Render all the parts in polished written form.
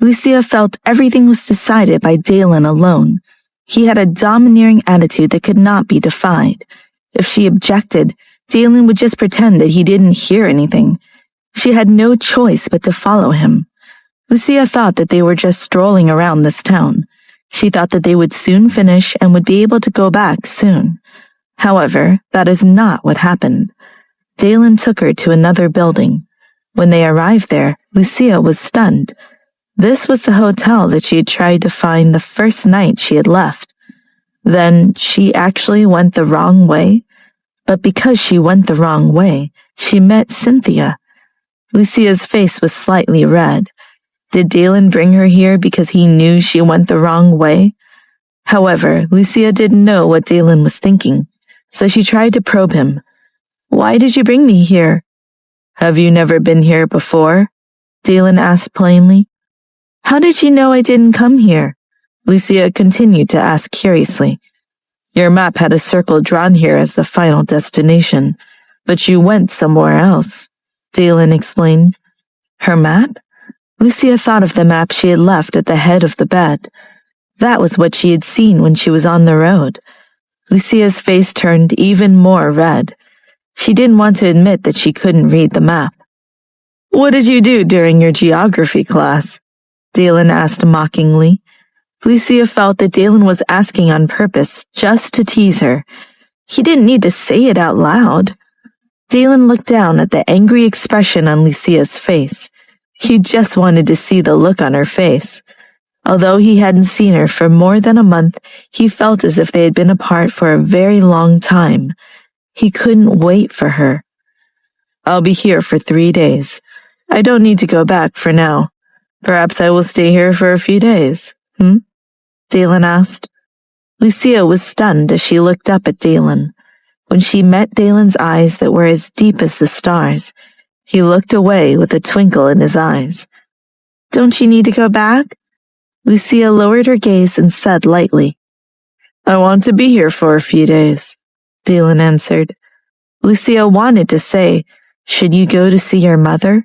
Lucia felt everything was decided by Dalen alone. He had a domineering attitude that could not be defied. If she objected, Dalen would just pretend that he didn't hear anything. She had no choice but to follow him. Lucia thought that they were just strolling around this town. She thought that they would soon finish and would be able to go back soon. However, that is not what happened. Dalen took her to another building. When they arrived there, Lucia was stunned. This was the hotel that she had tried to find the first night she had left. Then she actually went the wrong way. But because she went the wrong way, she met Cynthia. Lucia's face was slightly red. Did Dalen bring her here because he knew she went the wrong way? However, Lucia didn't know what Dalen was thinking, so she tried to probe him. "Why did you bring me here?" "Have you never been here before?" Dalen asked plainly. "How did you know I didn't come here?" Lucia continued to ask curiously. "Your map had a circle drawn here as the final destination, but you went somewhere else," Dalen explained. Her map? Lucia thought of the map she had left at the head of the bed. That was what she had seen when she was on the road. Lucia's face turned even more red. She didn't want to admit that she couldn't read the map. "What did you do during your geography class?" Dalen asked mockingly. Lucia felt that Dalen was asking on purpose just to tease her. He didn't need to say it out loud. Dalen looked down at the angry expression on Lucia's face. He just wanted to see the look on her face. Although he hadn't seen her for more than a month, he felt as if they had been apart for a very long time. He couldn't wait for her. "I'll be here for 3 days. I don't need to go back for now. Perhaps I will stay here for a few days, Dalen asked. Lucia was stunned as she looked up at Dalen. When she met Dalen's eyes that were as deep as the stars, he looked away with a twinkle in his eyes. "Don't you need to go back?" Lucia lowered her gaze and said lightly, "I want to be here for a few days," Dalen answered. Lucia wanted to say, "Should you go to see your mother?"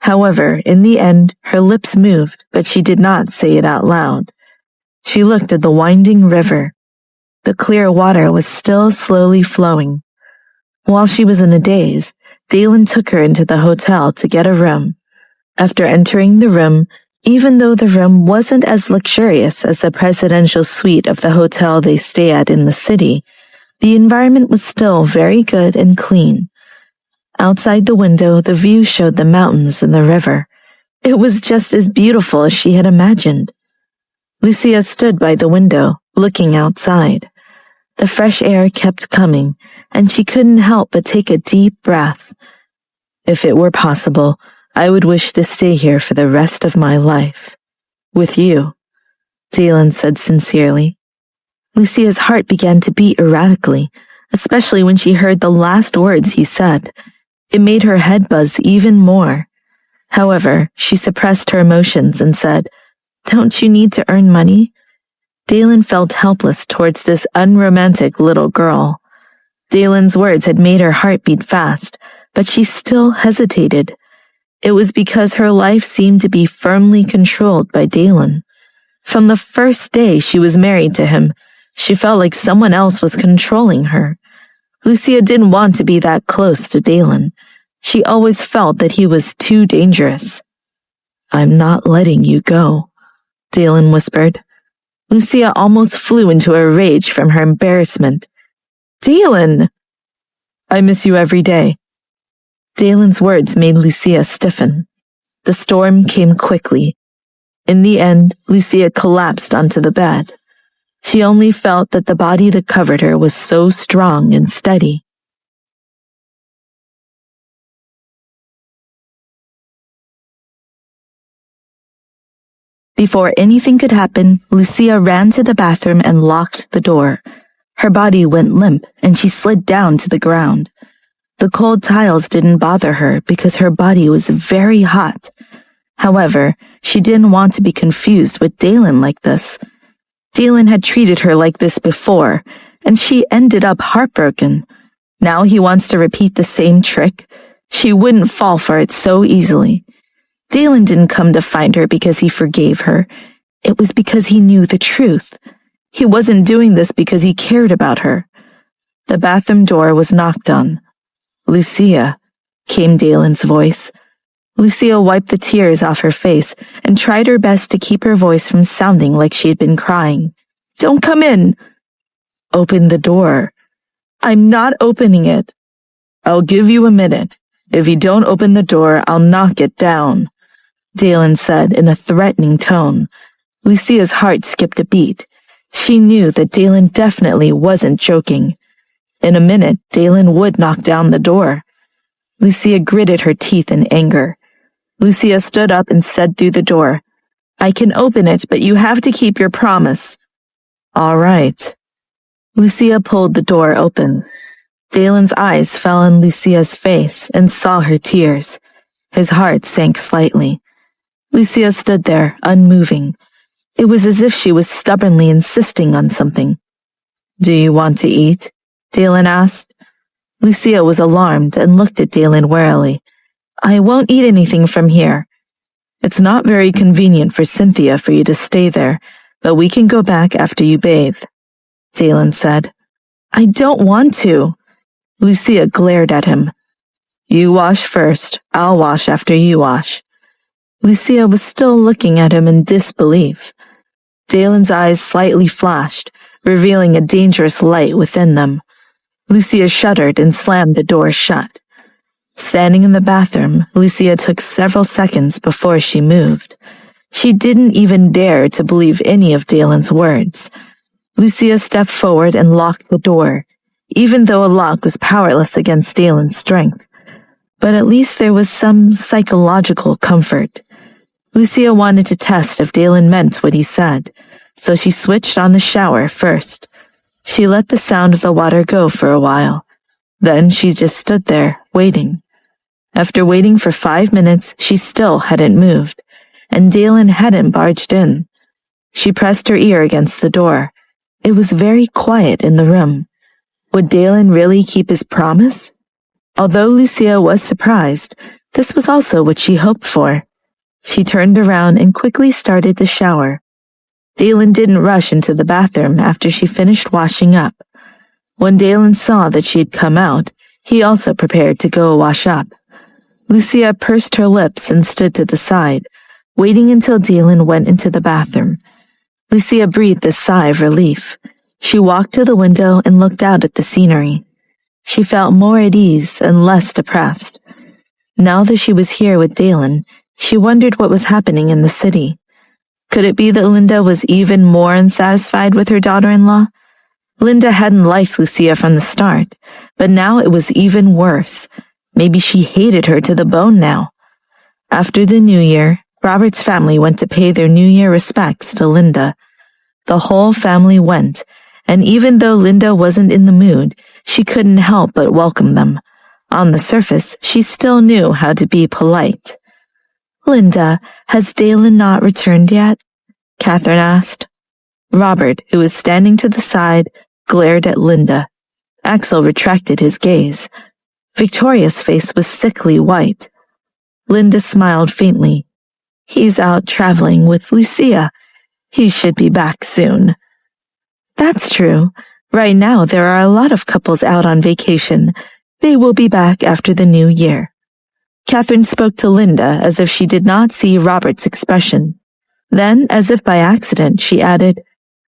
However, in the end, her lips moved, but she did not say it out loud. She looked at the winding river. The clear water was still slowly flowing. While she was in a daze, Dalen took her into the hotel to get a room. After entering the room, even though the room wasn't as luxurious as the presidential suite of the hotel they stay at in the city, the environment was still very good and clean. Outside the window, the view showed the mountains and the river. It was just as beautiful as she had imagined. Lucia stood by the window, looking outside. The fresh air kept coming, and she couldn't help but take a deep breath. "If it were possible, I would wish to stay here for the rest of my life. With you," Dalen said sincerely. Lucia's heart began to beat erratically, especially when she heard the last words he said. It made her head buzz even more. However, she suppressed her emotions and said, "Don't you need to earn money?" Dalen felt helpless towards this unromantic little girl. Dalen's words had made her heart beat fast, but she still hesitated. It was because her life seemed to be firmly controlled by Dalen. From the first day she was married to him, she felt like someone else was controlling her. Lucia didn't want to be that close to Dalen. She always felt that he was too dangerous. "I'm not letting you go," Dalen whispered. Lucia almost flew into a rage from her embarrassment. "Dalen!" "I miss you every day." Dalen's words made Lucia stiffen. The storm came quickly. In the end, Lucia collapsed onto the bed. She only felt that the body that covered her was so strong and steady. Before anything could happen, Lucia ran to the bathroom and locked the door. Her body went limp, and she slid down to the ground. The cold tiles didn't bother her because her body was very hot. However, she didn't want to be confused with Dalen like this. Dalen had treated her like this before, and she ended up heartbroken. Now he wants to repeat the same trick. She wouldn't fall for it so easily. Dalen didn't come to find her because he forgave her. It was because he knew the truth. He wasn't doing this because he cared about her. The bathroom door was knocked on. "Lucia," came Dalen's voice. Lucia wiped the tears off her face and tried her best to keep her voice from sounding like she had been crying. "Don't come in." "Open the door." "I'm not opening it." "I'll give you a minute. If you don't open the door, I'll knock it down," Dalen said in a threatening tone. Lucia's heart skipped a beat. She knew that Dalen definitely wasn't joking. In a minute, Dalen would knock down the door. Lucia gritted her teeth in anger. Lucia stood up and said through the door, "I can open it, but you have to keep your promise." "All right." Lucia pulled the door open. Dalen's eyes fell on Lucia's face and saw her tears. His heart sank slightly. Lucia stood there, unmoving. It was as if she was stubbornly insisting on something. "Do you want to eat?" Dalen asked. Lucia was alarmed and looked at Dalen warily. "I won't eat anything from here." "It's not very convenient for Cynthia for you to stay there, but we can go back after you bathe," Dalen said. "I don't want to." Lucia glared at him. "You wash first. I'll wash after you wash." Lucia was still looking at him in disbelief. Dalen's eyes slightly flashed, revealing a dangerous light within them. Lucia shuddered and slammed the door shut. Standing in the bathroom, Lucia took several seconds before she moved. She didn't even dare to believe any of Dalen's words. Lucia stepped forward and locked the door, even though a lock was powerless against Dalen's strength. But at least there was some psychological comfort. Lucia wanted to test if Dalen meant what he said, so she switched on the shower first. She let the sound of the water go for a while. Then she just stood there, waiting. After waiting for 5 minutes, she still hadn't moved, and Dalen hadn't barged in. She pressed her ear against the door. It was very quiet in the room. Would Dalen really keep his promise? Although Lucia was surprised, this was also what she hoped for. She turned around and quickly started to shower. Dalen didn't rush into the bathroom after she finished washing up. When Dalen saw that she had come out, he also prepared to go wash up. Lucia pursed her lips and stood to the side, waiting until Dalen went into the bathroom. Lucia breathed a sigh of relief. She walked to the window and looked out at the scenery. She felt more at ease and less depressed. Now that she was here with Dalen, she wondered what was happening in the city. Could it be that Linda was even more unsatisfied with her daughter-in-law? Linda hadn't liked Lucia from the start, but now it was even worse. Maybe she hated her to the bone now. After the New Year, Robert's family went to pay their New Year respects to Linda. The whole family went, and even though Linda wasn't in the mood, she couldn't help but welcome them. On the surface, she still knew how to be polite. "Linda, has Dalen not returned yet?" Catherine asked. Robert, who was standing to the side, glared at Linda. Axel retracted his gaze. Victoria's face was sickly white. Linda smiled faintly. "He's out traveling with Lucia. He should be back soon." "That's true. Right now there are a lot of couples out on vacation. They will be back after the New Year." Catherine spoke to Linda as if she did not see Robert's expression. Then, as if by accident, she added,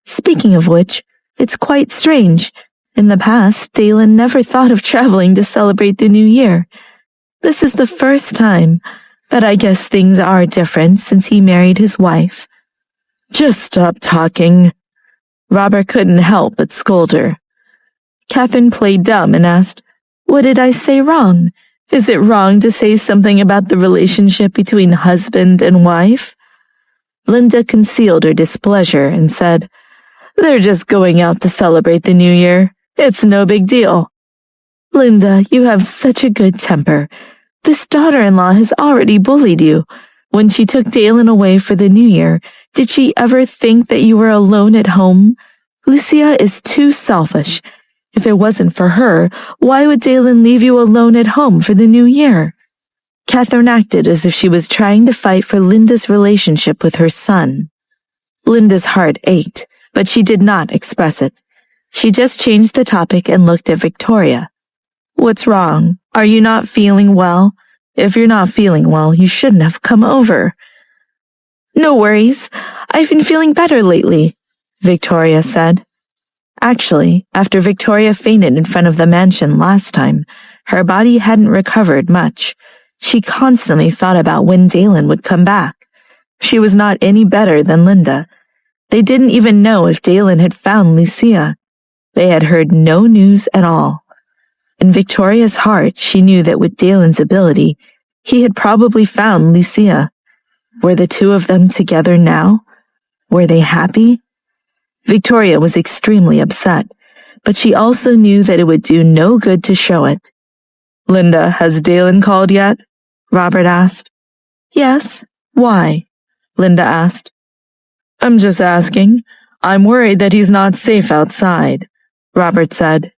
"Speaking of which, it's quite strange. In the past, Dalen never thought of traveling to celebrate the New Year. This is the first time, but I guess things are different since he married his wife." "Just stop talking." Robert couldn't help but scold her. Catherine played dumb and asked, "What did I say wrong? Is it wrong to say something about the relationship between husband and wife?" Linda concealed her displeasure and said, "They're just going out to celebrate the New Year. It's no big deal." "Linda, you have such a good temper. This daughter-in-law has already bullied you. When she took Dalen away for the New Year, did she ever think that you were alone at home? Lucia is too selfish. If it wasn't for her, why would Dalen leave you alone at home for the New Year?" Catherine acted as if she was trying to fight for Linda's relationship with her son. Linda's heart ached, but she did not express it. She just changed the topic and looked at Victoria. "What's wrong? Are you not feeling well? If you're not feeling well, you shouldn't have come over." "No worries. I've been feeling better lately," Victoria said. Actually, after Victoria fainted in front of the mansion last time, her body hadn't recovered much. She constantly thought about when Dalen would come back. She was not any better than Linda. They didn't even know if Dalen had found Lucia. They had heard no news at all. In Victoria's heart, she knew that with Dalen's ability, he had probably found Lucia. Were the two of them together now? Were they happy? Victoria was extremely upset, but she also knew that it would do no good to show it. "Linda, has Dalen called yet?" Robert asked. "Yes. Why?" Linda asked. "I'm just asking. I'm worried that he's not safe outside," Robert said.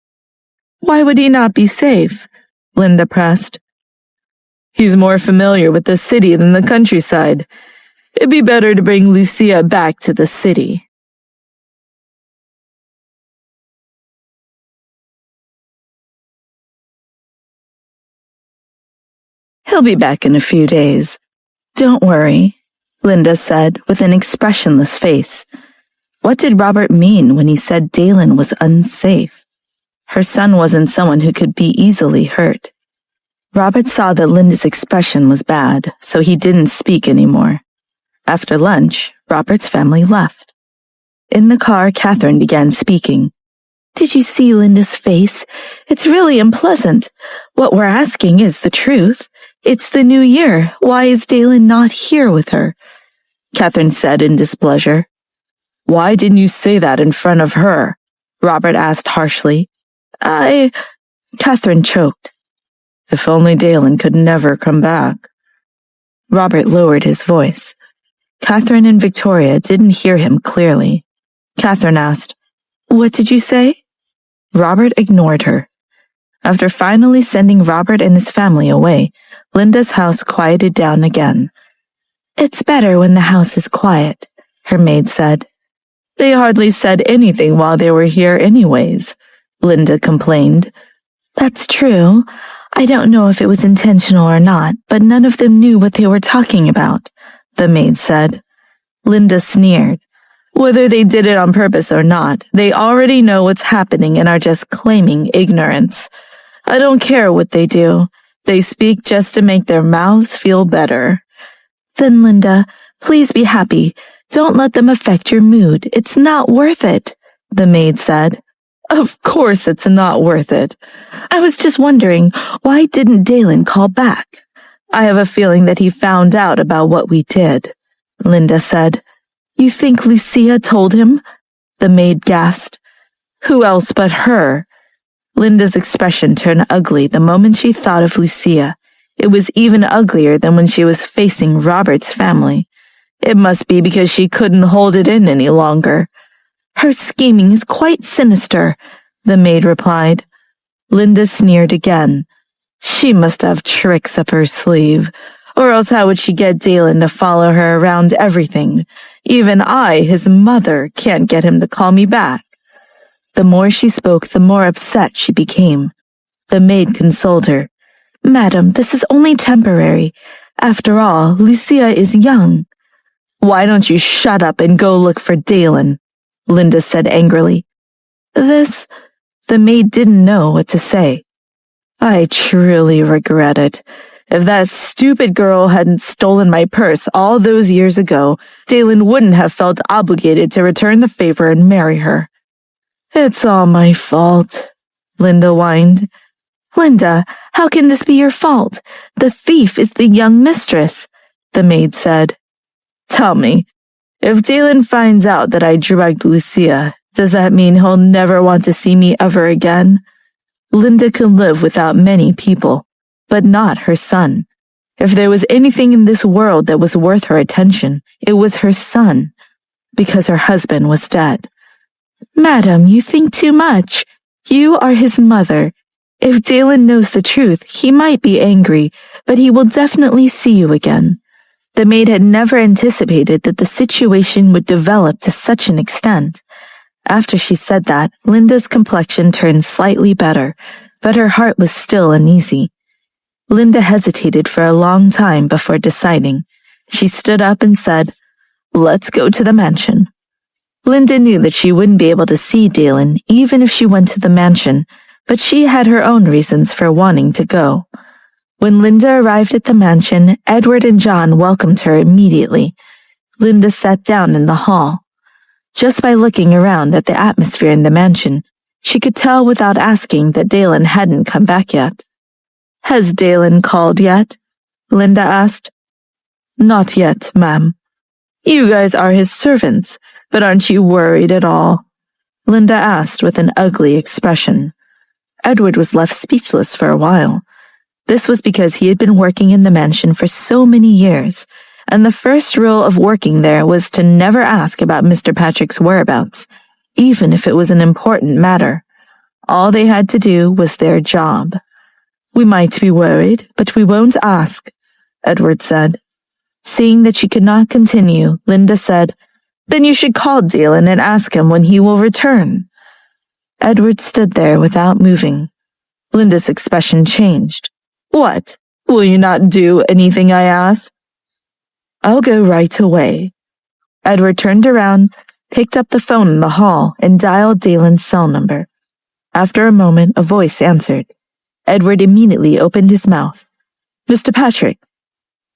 "Why would he not be safe?" Linda pressed. "He's more familiar with the city than the countryside. It'd be better to bring Lucia back to the city." "He'll be back in a few days. Don't worry," Linda said with an expressionless face. What did Robert mean when he said Dalen was unsafe? Her son wasn't someone who could be easily hurt. Robert saw that Linda's expression was bad, so he didn't speak anymore. After lunch, Robert's family left. In the car, Catherine began speaking. "Did you see Linda's face? It's really unpleasant. What we're asking is the truth. It's the new year. Why is Dalen not here with her?" Catherine said in displeasure. "Why didn't you say that in front of her?" Robert asked harshly. Catherine choked. "If only Dalen could never come back." Robert lowered his voice. Catherine and Victoria didn't hear him clearly. Catherine asked, "What did you say?" Robert ignored her. After finally sending Robert and his family away, Linda's house quieted down again. "It's better when the house is quiet," her maid said. "They hardly said anything while they were here anyways," Linda complained. "That's true. I don't know if it was intentional or not, but none of them knew what they were talking about," the maid said. Linda sneered. "Whether they did it on purpose or not, they already know what's happening and are just claiming ignorance. I don't care what they do. They speak just to make their mouths feel better." "Then, Linda, please be happy. Don't let them affect your mood. It's not worth it," the maid said. "Of course it's not worth it. I was just wondering, why didn't Dalen call back? I have a feeling that he found out about what we did," Linda said. "You think Lucia told him?" the maid gasped. "Who else but her?" Linda's expression turned ugly the moment she thought of Lucia. It was even uglier than when she was facing Robert's family. It must be because she couldn't hold it in any longer. "Her scheming is quite sinister," the maid replied. Linda sneered again. "She must have tricks up her sleeve. Or else how would she get Dalen to follow her around everything? Even I, his mother, can't get him to call me back." The more she spoke, the more upset she became. The maid consoled her. "Madam, this is only temporary. After all, Lucia is young." "Why don't you shut up and go look for Dalen?" Linda said angrily. The maid didn't know what to say. "I truly regret it. If that stupid girl hadn't stolen my purse all those years ago, Dalen wouldn't have felt obligated to return the favor and marry her." "It's all my fault," Linda whined. "Linda, how can this be your fault? The thief is the young mistress," the maid said. "Tell me, if Dalen finds out that I drugged Lucia, does that mean he'll never want to see me ever again?" Linda could live without many people, but not her son. If there was anything in this world that was worth her attention, it was her son, because her husband was dead. "Madam, you think too much. You are his mother. If Dalen knows the truth, he might be angry, but he will definitely see you again. The maid had never anticipated that the situation would develop to such an extent. After she said that, Linda's complexion turned slightly better, but her heart was still uneasy. Linda hesitated for a long time before deciding. She stood up and said, "Let's go to the mansion." Linda knew that she wouldn't be able to see Dalen even if she went to the mansion, but she had her own reasons for wanting to go. When Linda arrived at the mansion, Edward and John welcomed her immediately. Linda sat down in the hall. Just by looking around at the atmosphere in the mansion, she could tell without asking that Dalen hadn't come back yet. "Has Dalen called yet?" Linda asked. "Not yet, ma'am." "You guys are his servants, but aren't you worried at all?" Linda asked with an ugly expression. Edward was left speechless for a while. This was because he had been working in the mansion for so many years, and the first rule of working there was to never ask about Mr. Patrick's whereabouts, even if it was an important matter. All they had to do was their job. "We might be worried, but we won't ask," Edward said. Seeing that she could not continue, Linda said, "Then you should call Dalen and ask him when he will return." Edward stood there without moving. Linda's expression changed. "What? Will you not do anything I ask?" "I'll go right away." Edward turned around, picked up the phone in the hall, and dialed Dalen's cell number. After a moment, a voice answered. Edward immediately opened his mouth. "Mr. Patrick."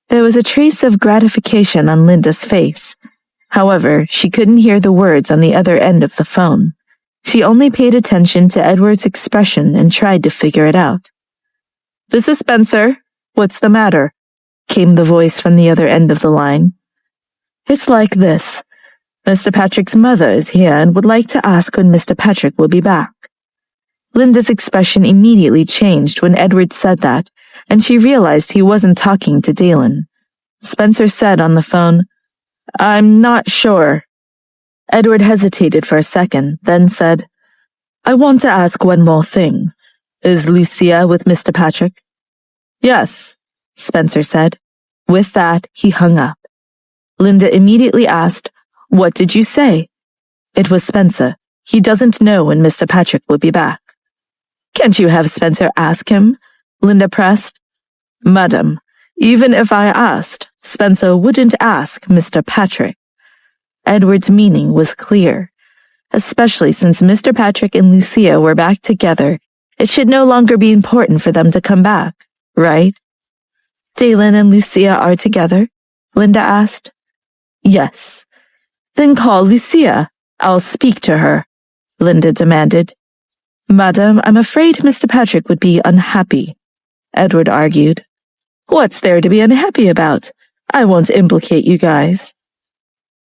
There was a trace of gratification on Linda's face. However, she couldn't hear the words on the other end of the phone. She only paid attention to Edward's expression and tried to figure it out. "This is Spencer. What's the matter?" came the voice from the other end of the line. "It's like this. Mr. Patrick's mother is here and would like to ask when Mr. Patrick will be back." Linda's expression immediately changed when Edward said that, and she realized he wasn't talking to Dalen. Spencer said on the phone, "I'm not sure." Edward hesitated for a second, then said, "I want to ask one more thing. Is Lucia with Mr. Patrick?" "Yes," Spencer said. With that, he hung up. Linda immediately asked, "What did you say?" It was Spencer. "He doesn't know when Mr. Patrick will be back." "Can't you have Spencer ask him?" Linda pressed. "Madam, even if I asked, Spencer wouldn't ask Mr. Patrick." Edward's meaning was clear. Especially since Mr. Patrick and Lucia were back together, it should no longer be important for them to come back, right? "Dalen and Lucia are together?" Linda asked. "Yes." "Then call Lucia. I'll speak to her," Linda demanded. "Madam, I'm afraid Mr. Patrick would be unhappy," Edward argued. "What's there to be unhappy about? I won't implicate you guys."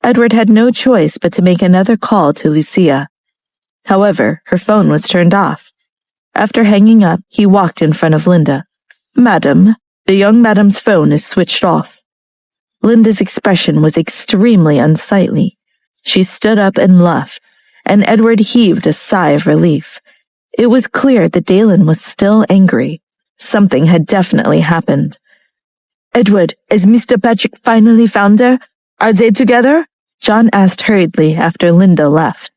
Edward had no choice but to make another call to Lucia. However, her phone was turned off. After hanging up, he walked in front of Linda. "Madam, the young madam's phone is switched off." Linda's expression was extremely unsightly. She stood up and left, and Edward heaved a sigh of relief. It was clear that Dalen was still angry. Something had definitely happened. "Edward, has Mr. Patrick finally found her? Are they together?" John asked hurriedly after Linda left.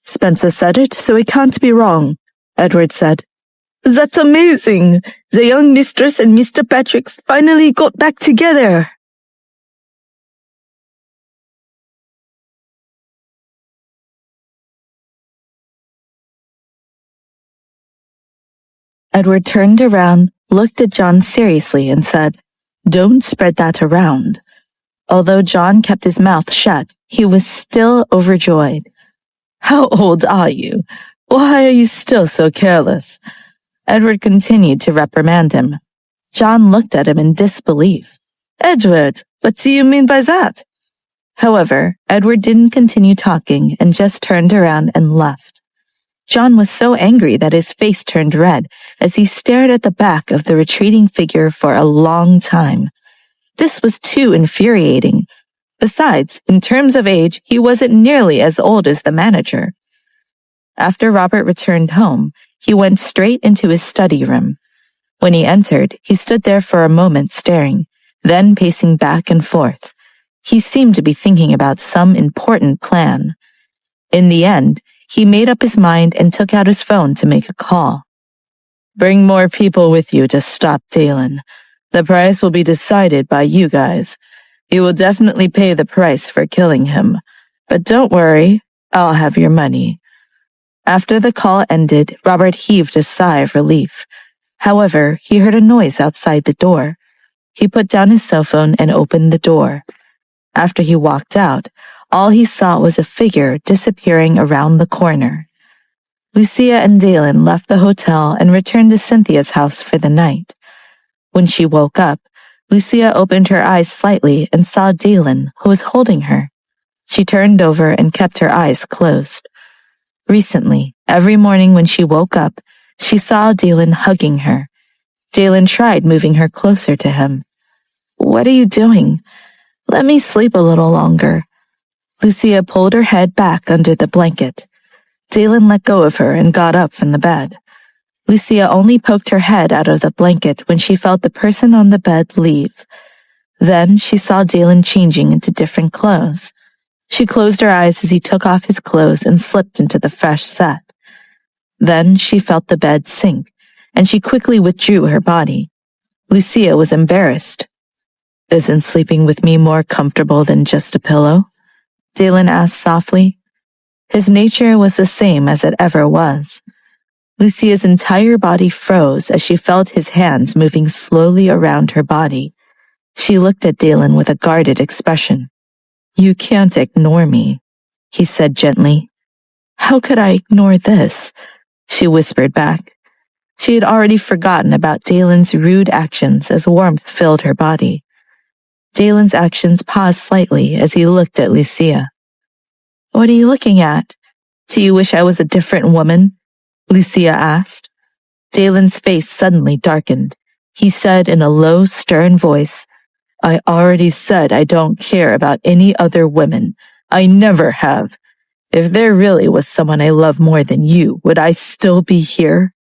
"Spencer said it, so it can't be wrong," Edward said. "That's amazing! The young mistress and Mr. Patrick finally got back together!" Edward turned around, looked at John seriously, and said, "Don't spread that around." Although John kept his mouth shut, he was still overjoyed. "How old are you? Why are you still so careless?" Edward continued to reprimand him. John looked at him in disbelief. "Edward, what do you mean by that?" However, Edward didn't continue talking and just turned around and left. John was so angry that his face turned red as he stared at the back of the retreating figure for a long time. This was too infuriating. Besides, in terms of age, he wasn't nearly as old as the manager. After Robert returned home, he went straight into his study room. When he entered, he stood there for a moment staring, then pacing back and forth. He seemed to be thinking about some important plan. In the end, he made up his mind and took out his phone to make a call. "Bring more people with you to stop Dalen. The price will be decided by you guys. You will definitely pay the price for killing him. But don't worry, I'll have your money." After the call ended, Robert heaved a sigh of relief. However, he heard a noise outside the door. He put down his cell phone and opened the door. After he walked out, all he saw was a figure disappearing around the corner. Lucia and Dalen left the hotel and returned to Cynthia's house for the night. When she woke up, Lucia opened her eyes slightly and saw Dalen, who was holding her. She turned over and kept her eyes closed. Recently, every morning when she woke up, she saw Dalen hugging her. Dalen tried moving her closer to him. "What are you doing? Let me sleep a little longer." Lucia pulled her head back under the blanket. Dalen let go of her and got up from the bed. Lucia only poked her head out of the blanket when she felt the person on the bed leave. Then she saw Dalen changing into different clothes. She closed her eyes as he took off his clothes and slipped into the fresh set. Then she felt the bed sink, and she quickly withdrew her body. Lucia was embarrassed. "Isn't sleeping with me more comfortable than just a pillow?" Dalen asked softly. His nature was the same as it ever was. Lucia's entire body froze as she felt his hands moving slowly around her body. She looked at Dalen with a guarded expression. "You can't ignore me," he said gently. "How could I ignore this?" she whispered back. She had already forgotten about Dalen's rude actions as warmth filled her body. Dalen's actions paused slightly as he looked at Lucia. "What are you looking at? Do you wish I was a different woman?" Lucia asked. Dalen's face suddenly darkened. He said in a low, stern voice, "I already said I don't care about any other women. I never have. If there really was someone I love more than you, would I still be here?"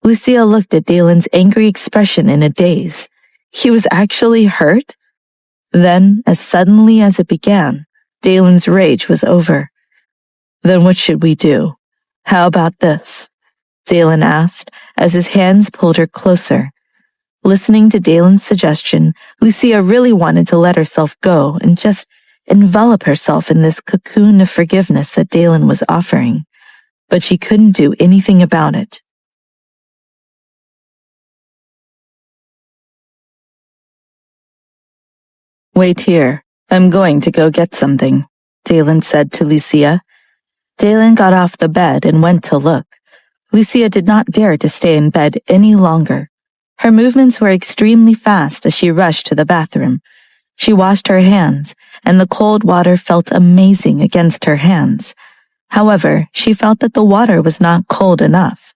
Lucia looked at Dalen's angry expression in a daze. He was actually hurt? Then, as suddenly as it began, Dalen's rage was over. "Then what should we do? How about this?" Dalen asked as his hands pulled her closer. Listening to Dalen's suggestion, Lucia really wanted to let herself go and just envelop herself in this cocoon of forgiveness that Dalen was offering. But she couldn't do anything about it. "Wait here. I'm going to go get something," Dalen said to Lucia. Dalen got off the bed and went to look. Lucia did not dare to stay in bed any longer. Her movements were extremely fast as she rushed to the bathroom. She washed her hands, and the cold water felt amazing against her hands. However, she felt that the water was not cold enough.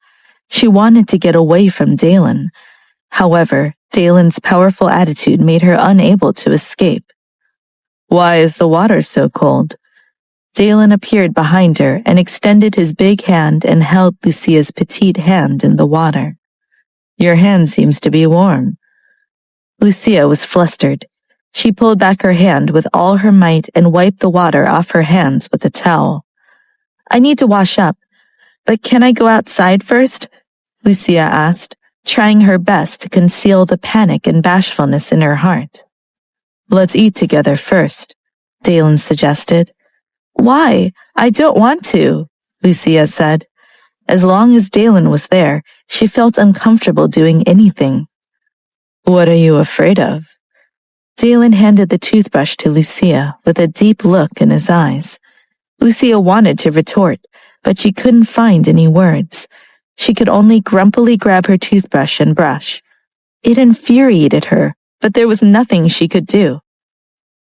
She wanted to get away from Dalen. However, Dalen's powerful attitude made her unable to escape. "Why is the water so cold?" Dalen appeared behind her and extended his big hand and held Lucia's petite hand in the water. "Your hand seems to be warm." Lucia was flustered. She pulled back her hand with all her might and wiped the water off her hands with a towel. "I need to wash up, but can I go outside first?" Lucia asked, trying her best to conceal the panic and bashfulness in her heart. "Let's eat together first," Dalen suggested. "Why? I don't want to," Lucia said. As long as Dalen was there, she felt uncomfortable doing anything. "What are you afraid of?" Dalen handed the toothbrush to Lucia with a deep look in his eyes. Lucia wanted to retort, but she couldn't find any words. She could only grumpily grab her toothbrush and brush. It infuriated her, but there was nothing she could do.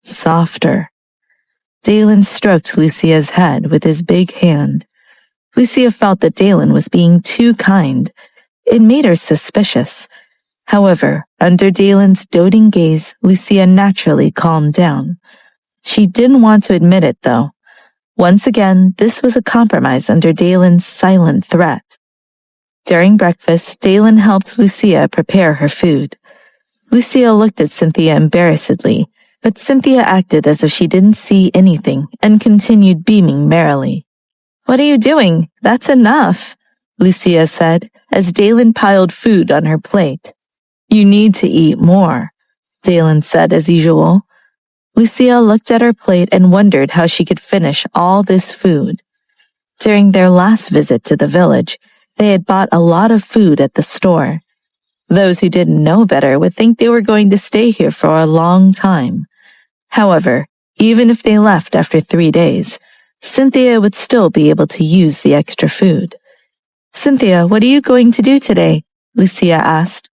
"Softer." Dalen stroked Lucia's head with his big hand. Lucia felt that Dalen was being too kind. It made her suspicious. However, under Dalen's doting gaze, Lucia naturally calmed down. She didn't want to admit it, though. Once again, this was a compromise under Dalen's silent threat. During breakfast, Dalen helped Lucia prepare her food. Lucia looked at Cynthia embarrassedly, but Cynthia acted as if she didn't see anything and continued beaming merrily. "What are you doing? That's enough," Lucia said, as Dalen piled food on her plate. "You need to eat more," Dalen said as usual. Lucia looked at her plate and wondered how she could finish all this food. During their last visit to the village, they had bought a lot of food at the store. Those who didn't know better would think they were going to stay here for a long time. However, even if they left after 3 days, Cynthia would still be able to use the extra food. "Cynthia, what are you going to do today?" Lucia asked.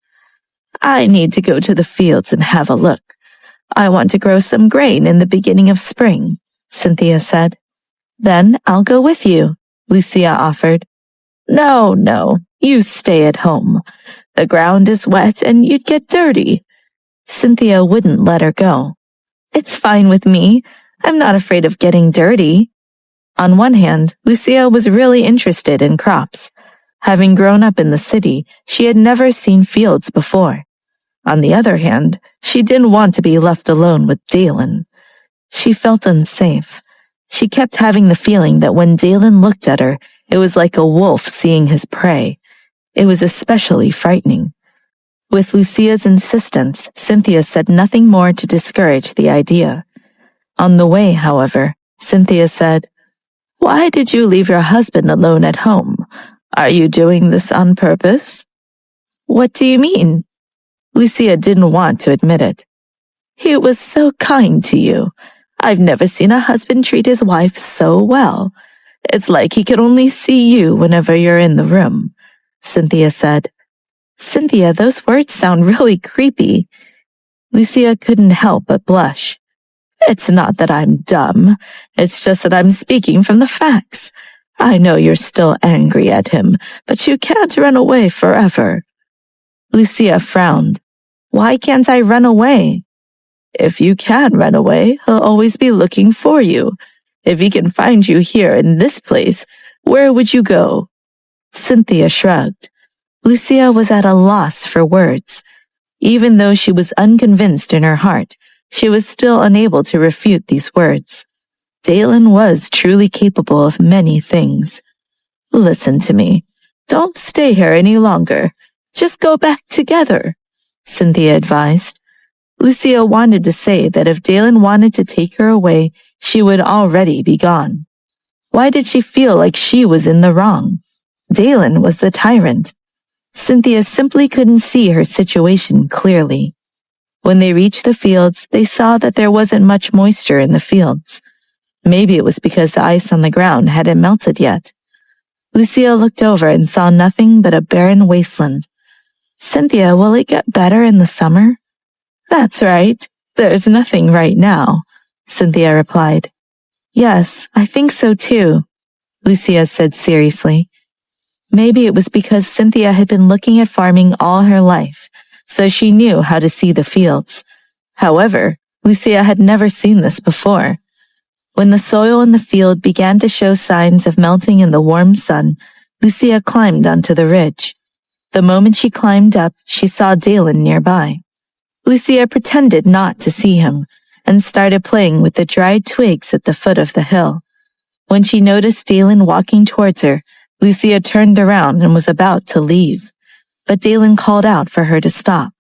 "I need to go to the fields and have a look. I want to grow some grain in the beginning of spring," Cynthia said. "Then I'll go with you," Lucia offered. No, you stay at home. The ground is wet and you'd get dirty." Cynthia wouldn't let her go. "It's fine with me. I'm not afraid of getting dirty." On one hand, Lucia was really interested in crops. Having grown up in the city, she had never seen fields before. On the other hand, she didn't want to be left alone with Dalen. She felt unsafe. She kept having the feeling that when Dalen looked at her, it was like a wolf seeing his prey. It was especially frightening. With Lucia's insistence, Cynthia said nothing more to discourage the idea. On the way, however, Cynthia said, "Why did you leave your husband alone at home? Are you doing this on purpose?" "What do you mean?" Lucia didn't want to admit it. "He was so kind to you. I've never seen a husband treat his wife so well. It's like he can only see you whenever you're in the room," Cynthia said. "Cynthia, those words sound really creepy." Lucia couldn't help but blush. "It's not that I'm dumb. It's just that I'm speaking from the facts. I know you're still angry at him, but you can't run away forever." Lucia frowned. "Why can't I run away?" "If you can run away, he'll always be looking for you. If he can find you here in this place, where would you go?" Cynthia shrugged. Lucia was at a loss for words. Even though she was unconvinced in her heart, she was still unable to refute these words. Dalen was truly capable of many things. "Listen to me. Don't stay here any longer. Just go back together," Cynthia advised. Lucia wanted to say that if Dalen wanted to take her away, she would already be gone. Why did she feel like she was in the wrong? Dalen was the tyrant. Cynthia simply couldn't see her situation clearly. When they reached the fields, they saw that there wasn't much moisture in the fields. Maybe it was because the ice on the ground hadn't melted yet. Lucia looked over and saw nothing but a barren wasteland. "Cynthia, will it get better in the summer?" "That's right. There's nothing right now," Cynthia replied. "Yes, I think so too," Lucia said seriously. Maybe it was because Cynthia had been looking at farming all her life, so she knew how to see the fields. However, Lucia had never seen this before. When the soil in the field began to show signs of melting in the warm sun, Lucia climbed onto the ridge. The moment she climbed up, she saw Dalen nearby. Lucia pretended not to see him and started playing with the dried twigs at the foot of the hill. When she noticed Dalen walking towards her, Lucia turned around and was about to leave, but Dalen called out for her to stop.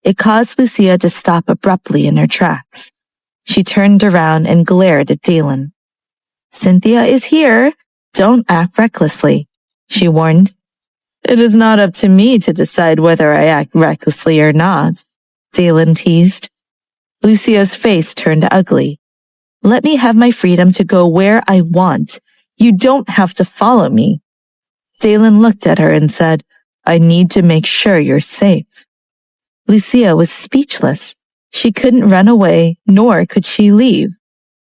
It caused Lucia to stop abruptly in her tracks. She turned around and glared at Dalen. "Cynthia is here. Don't act recklessly," she warned. "It is not up to me to decide whether I act recklessly or not," Dalen teased. Lucia's face turned ugly. "Let me have my freedom to go where I want. You don't have to follow me." Dalen looked at her and said, "I need to make sure you're safe." Lucia was speechless. She couldn't run away, nor could she leave.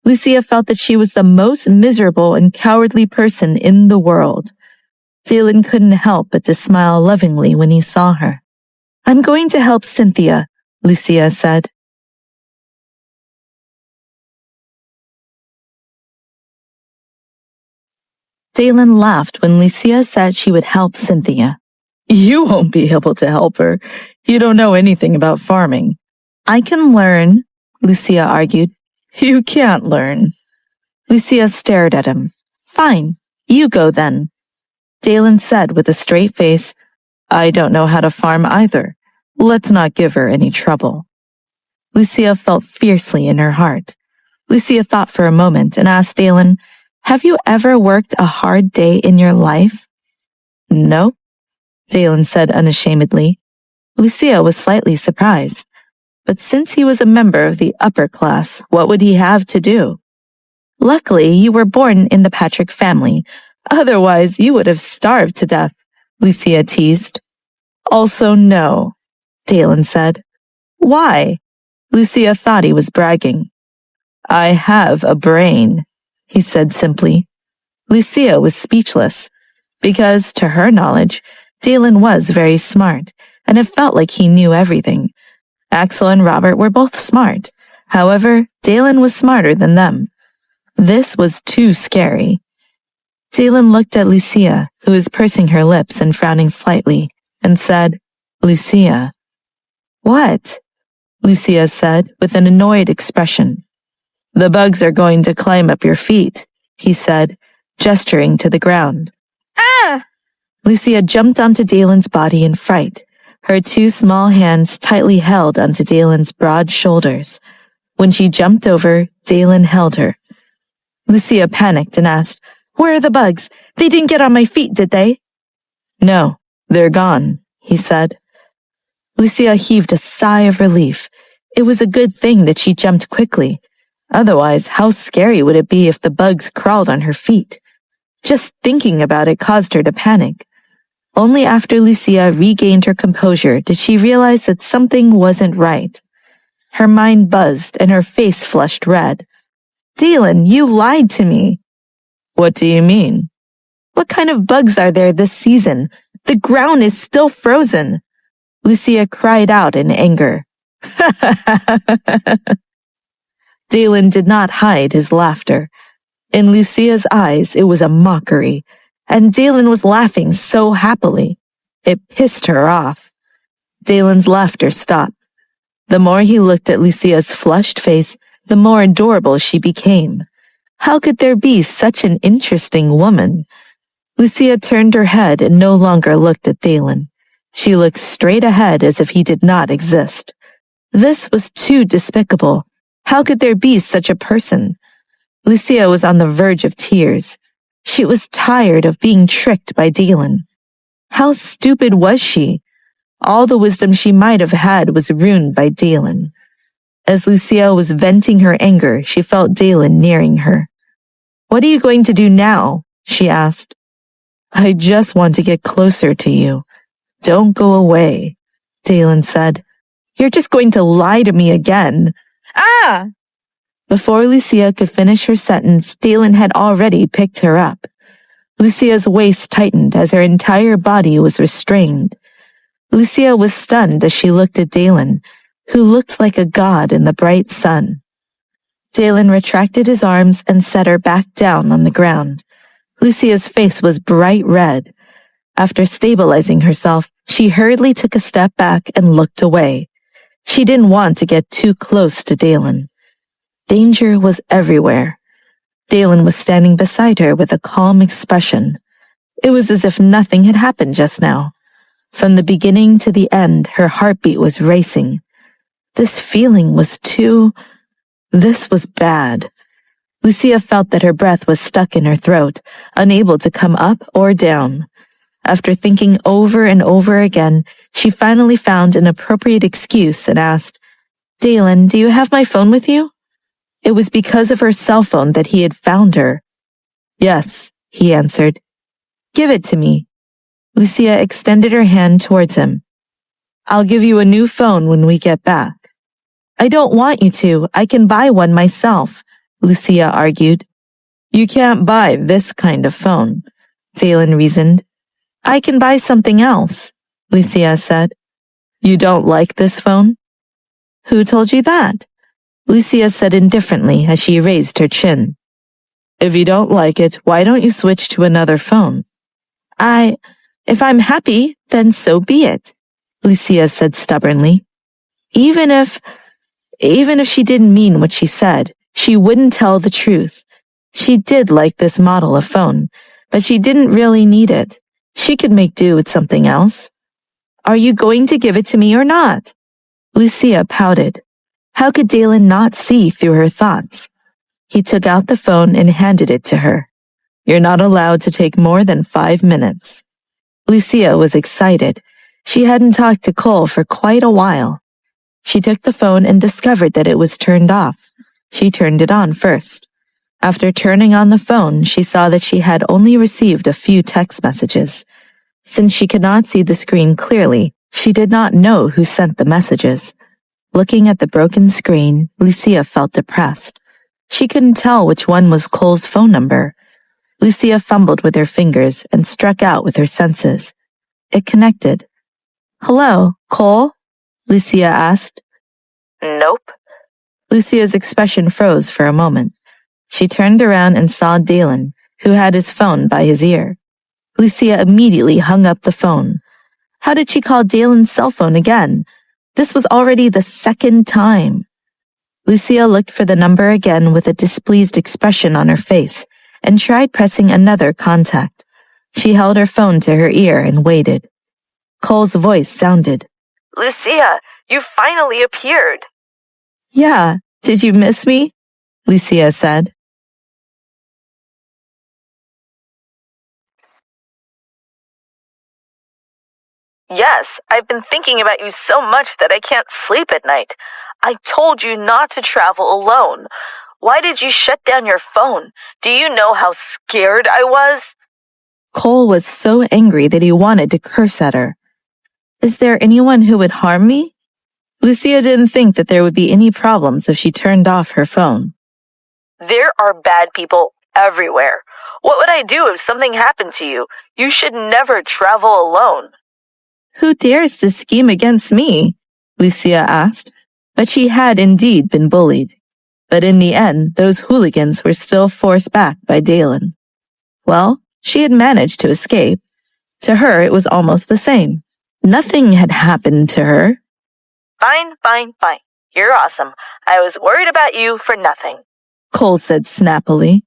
Lucia felt that she was the most miserable and cowardly person in the world. Dalen couldn't help but to smile lovingly when he saw her. "I'm going to help Cynthia," Lucia said. Dalen laughed when Lucia said she would help Cynthia. You won't be able to help her. You don't know anything about farming. I can learn, Lucia argued. You can't learn. Lucia stared at him. Fine, you go then. Dalen said with a straight face, I don't know how to farm either. Let's not give her any trouble. Lucia felt fiercely in her heart. Lucia thought for a moment and asked Dalen, Have you ever worked a hard day in your life? No, Dalen said unashamedly. Lucia was slightly surprised. But since he was a member of the upper class, what would he have to do? Luckily, you were born in the Patrick family. Otherwise, you would have starved to death, Lucia teased. Also no, Dalen said. Why? Lucia thought he was bragging. I have a brain, he said simply. Lucia was speechless, because, to her knowledge, Dalen was very smart, and it felt like he knew everything. Axel and Robert were both smart. However, Dalen was smarter than them. This was too scary. Dalen looked at Lucia, who was pursing her lips and frowning slightly, and said, Lucia. What? Lucia said with an annoyed expression. The bugs are going to climb up your feet, he said, gesturing to the ground. Ah! Lucia jumped onto Dalen's body in fright. Her two small hands tightly held onto Dalen's broad shoulders. When she jumped over, Dalen held her. Lucia panicked and asked, Where are the bugs? They didn't get on my feet, did they? No, they're gone, he said. Lucia heaved a sigh of relief. It was a good thing that she jumped quickly. Otherwise, how scary would it be if the bugs crawled on her feet? Just thinking about it caused her to panic. Only after Lucia regained her composure did she realize that something wasn't right. Her mind buzzed and her face flushed red. Dalen, you lied to me. What do you mean? What kind of bugs are there this season? The ground is still frozen. Lucia cried out in anger. Dalen did not hide his laughter. In Lucia's eyes, it was a mockery, and Dalen was laughing so happily. It pissed her off. Dalen's laughter stopped. The more he looked at Lucia's flushed face, the more adorable she became. How could there be such an interesting woman? Lucia turned her head and no longer looked at Dalen. She looked straight ahead as if he did not exist. This was too despicable. How could there be such a person? Lucia was on the verge of tears. She was tired of being tricked by Dalen. How stupid was she? All the wisdom she might have had was ruined by Dalen. As Lucia was venting her anger, she felt Dalen nearing her. What are you going to do now? She asked. I just want to get closer to you. Don't go away, Dalen said. You're just going to lie to me again. Ah! Before Lucia could finish her sentence, Dalen had already picked her up. Lucia's waist tightened as her entire body was restrained. Lucia was stunned as she looked at Dalen, who looked like a god in the bright sun. Dalen retracted his arms and set her back down on the ground. Lucia's face was bright red. After stabilizing herself, she hurriedly took a step back and looked away. She didn't want to get too close to Dalen. Danger was everywhere. Dalen was standing beside her with a calm expression. It was as if nothing had happened just now. From the beginning to the end, her heartbeat was racing. This feeling was This was bad. Lucia felt that her breath was stuck in her throat, unable to come up or down. After thinking over and over again, she finally found an appropriate excuse and asked, Dalen, do you have my phone with you? It was because of her cell phone that he had found her. Yes, he answered. Give it to me. Lucia extended her hand towards him. I'll give you a new phone when we get back. I don't want you to. I can buy one myself, Lucia argued. You can't buy this kind of phone, Dalen reasoned. I can buy something else, Lucia said. You don't like this phone? Who told you that? Lucia said indifferently as she raised her chin. If you don't like it, why don't you switch to another phone? If I'm happy, then so be it, Lucia said stubbornly. Even if she didn't mean what she said, she wouldn't tell the truth. She did like this model of phone, but she didn't really need it. She could make do with something else. Are you going to give it to me or not? Lucia pouted. How could Dalen not see through her thoughts? He took out the phone and handed it to her. You're not allowed to take more than 5 minutes. Lucia was excited. She hadn't talked to Cole for quite a while. She took the phone and discovered that it was turned off. She turned it on first. After turning on the phone, she saw that she had only received a few text messages. Since she could not see the screen clearly, she did not know who sent the messages. Looking at the broken screen, Lucia felt depressed. She couldn't tell which one was Cole's phone number. Lucia fumbled with her fingers and struck out with her senses. It connected. Hello, Cole? Lucia asked. Nope. Lucia's expression froze for a moment. She turned around and saw Dalen, who had his phone by his ear. Lucia immediately hung up the phone. How did she call Dalen's cell phone again? This was already the second time. Lucia looked for the number again with a displeased expression on her face and tried pressing another contact. She held her phone to her ear and waited. Cole's voice sounded. Lucia, you finally appeared. Yeah, did you miss me? Lucia said. Yes, I've been thinking about you so much that I can't sleep at night. I told you not to travel alone. Why did you shut down your phone? Do you know how scared I was? Cole was so angry that he wanted to curse at her. Is there anyone who would harm me? Lucia didn't think that there would be any problems if she turned off her phone. There are bad people everywhere. What would I do if something happened to you? You should never travel alone. Who dares to scheme against me? Lucia asked, but she had indeed been bullied. But in the end, those hooligans were still forced back by Dalen. Well, she had managed to escape. To her, it was almost the same. Nothing had happened to her. Fine. You're awesome. I was worried about you for nothing, Cole said snappily.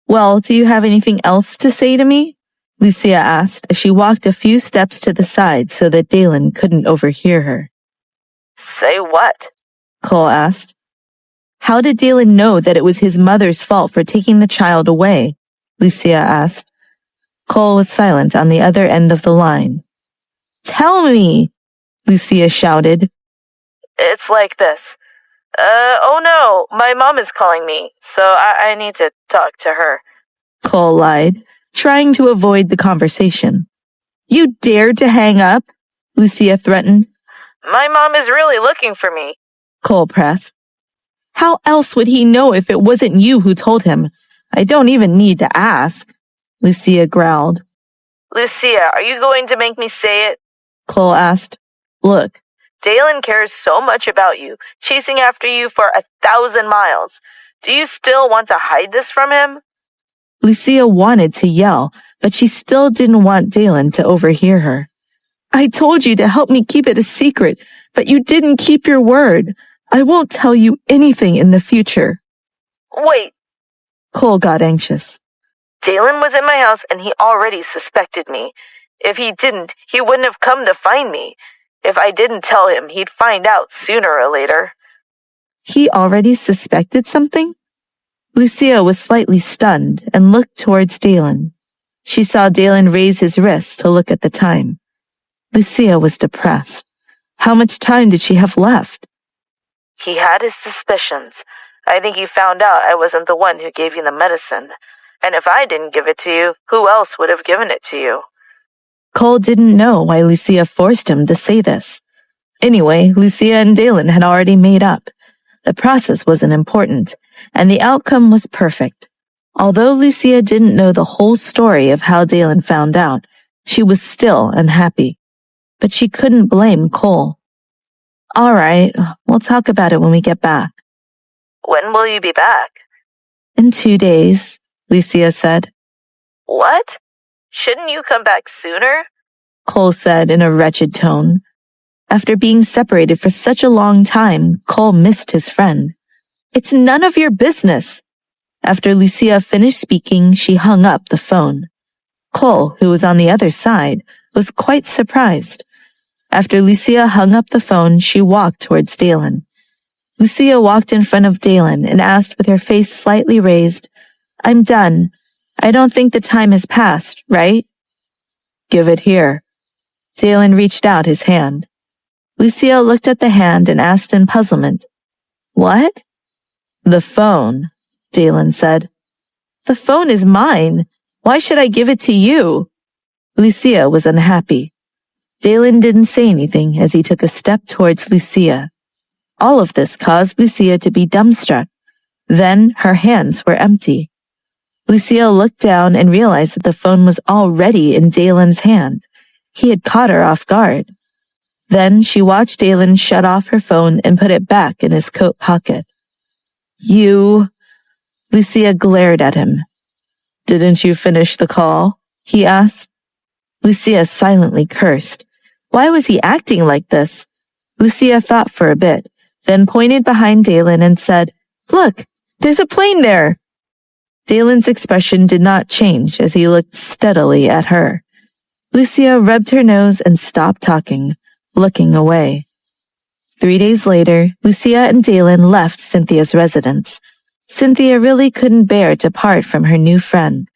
Well, do you have anything else to say to me? Lucia asked as she walked a few steps to the side so that Dalen couldn't overhear her. Say what? Cole asked. How did Dalen know that it was his mother's fault for taking the child away? Lucia asked. Cole was silent on the other end of the line. Tell me, Lucia shouted. It's like this. Oh no, my mom is calling me, so I need to talk to her, Cole lied, trying to avoid the conversation. You dared to hang up? Lucia threatened. My mom is really looking for me, Cole pressed. How else would he know if it wasn't you who told him? I don't even need to ask, Lucia growled. Lucia, are you going to make me say it? Cole asked. Look, Dalen cares so much about you, chasing after you for 1,000 miles. Do you still want to hide this from him? Lucia wanted to yell, but she still didn't want Dalen to overhear her. I told you to help me keep it a secret, but you didn't keep your word. I won't tell you anything in the future. Wait. Cole got anxious. Dalen was in my house and he already suspected me. If he didn't, he wouldn't have come to find me. If I didn't tell him, he'd find out sooner or later. He already suspected something? Lucia was slightly stunned and looked towards Dalen. She saw Dalen raise his wrist to look at the time. Lucia was depressed. How much time did she have left? He had his suspicions. I think he found out I wasn't the one who gave you the medicine. And if I didn't give it to you, who else would have given it to you? Cole didn't know why Lucia forced him to say this. Anyway, Lucia and Dalen had already made up. The process wasn't important, and the outcome was perfect. Although Lucia didn't know the whole story of how Dalen found out, she was still unhappy. But she couldn't blame Cole. All right, we'll talk about it when we get back. When will you be back? In 2 days. Lucia said. What? Shouldn't you come back sooner? Cole said in a wretched tone. After being separated for such a long time, Cole missed his friend. It's none of your business. After Lucia finished speaking, she hung up the phone. Cole, who was on the other side, was quite surprised. After Lucia hung up the phone, she walked towards Dalen. Lucia walked in front of Dalen and asked with her face slightly raised, I'm done. I don't think the time has passed, right? Give it here. Dalen reached out his hand. Lucia looked at the hand and asked in puzzlement, What? The phone, Dalen said. The phone is mine. Why should I give it to you? Lucia was unhappy. Dalen didn't say anything as he took a step towards Lucia. All of this caused Lucia to be dumbstruck. Then her hands were empty. Lucia looked down and realized that the phone was already in Dalen's hand. He had caught her off guard. Then she watched Dalen shut off her phone and put it back in his coat pocket. You... Lucia glared at him. Didn't you finish the call? He asked. Lucia silently cursed. Why was he acting like this? Lucia thought for a bit, then pointed behind Dalen and said, Look, there's a plane there. Dalen's expression did not change as he looked steadily at her. Lucia rubbed her nose and stopped talking, looking away. 3 days later, Lucia and Dalen left Cynthia's residence. Cynthia really couldn't bear to part from her new friend,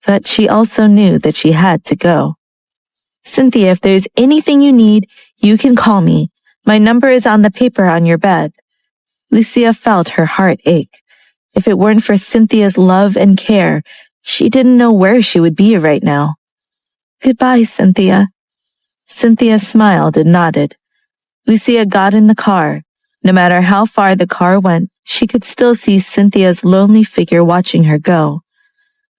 but she also knew that she had to go. Cynthia, if there's anything you need, you can call me. My number is on the paper on your bed. Lucia felt her heart ache. If it weren't for Cynthia's love and care, she didn't know where she would be right now. Goodbye, Cynthia. Cynthia smiled and nodded. Lucia got in the car. No matter how far the car went, she could still see Cynthia's lonely figure watching her go.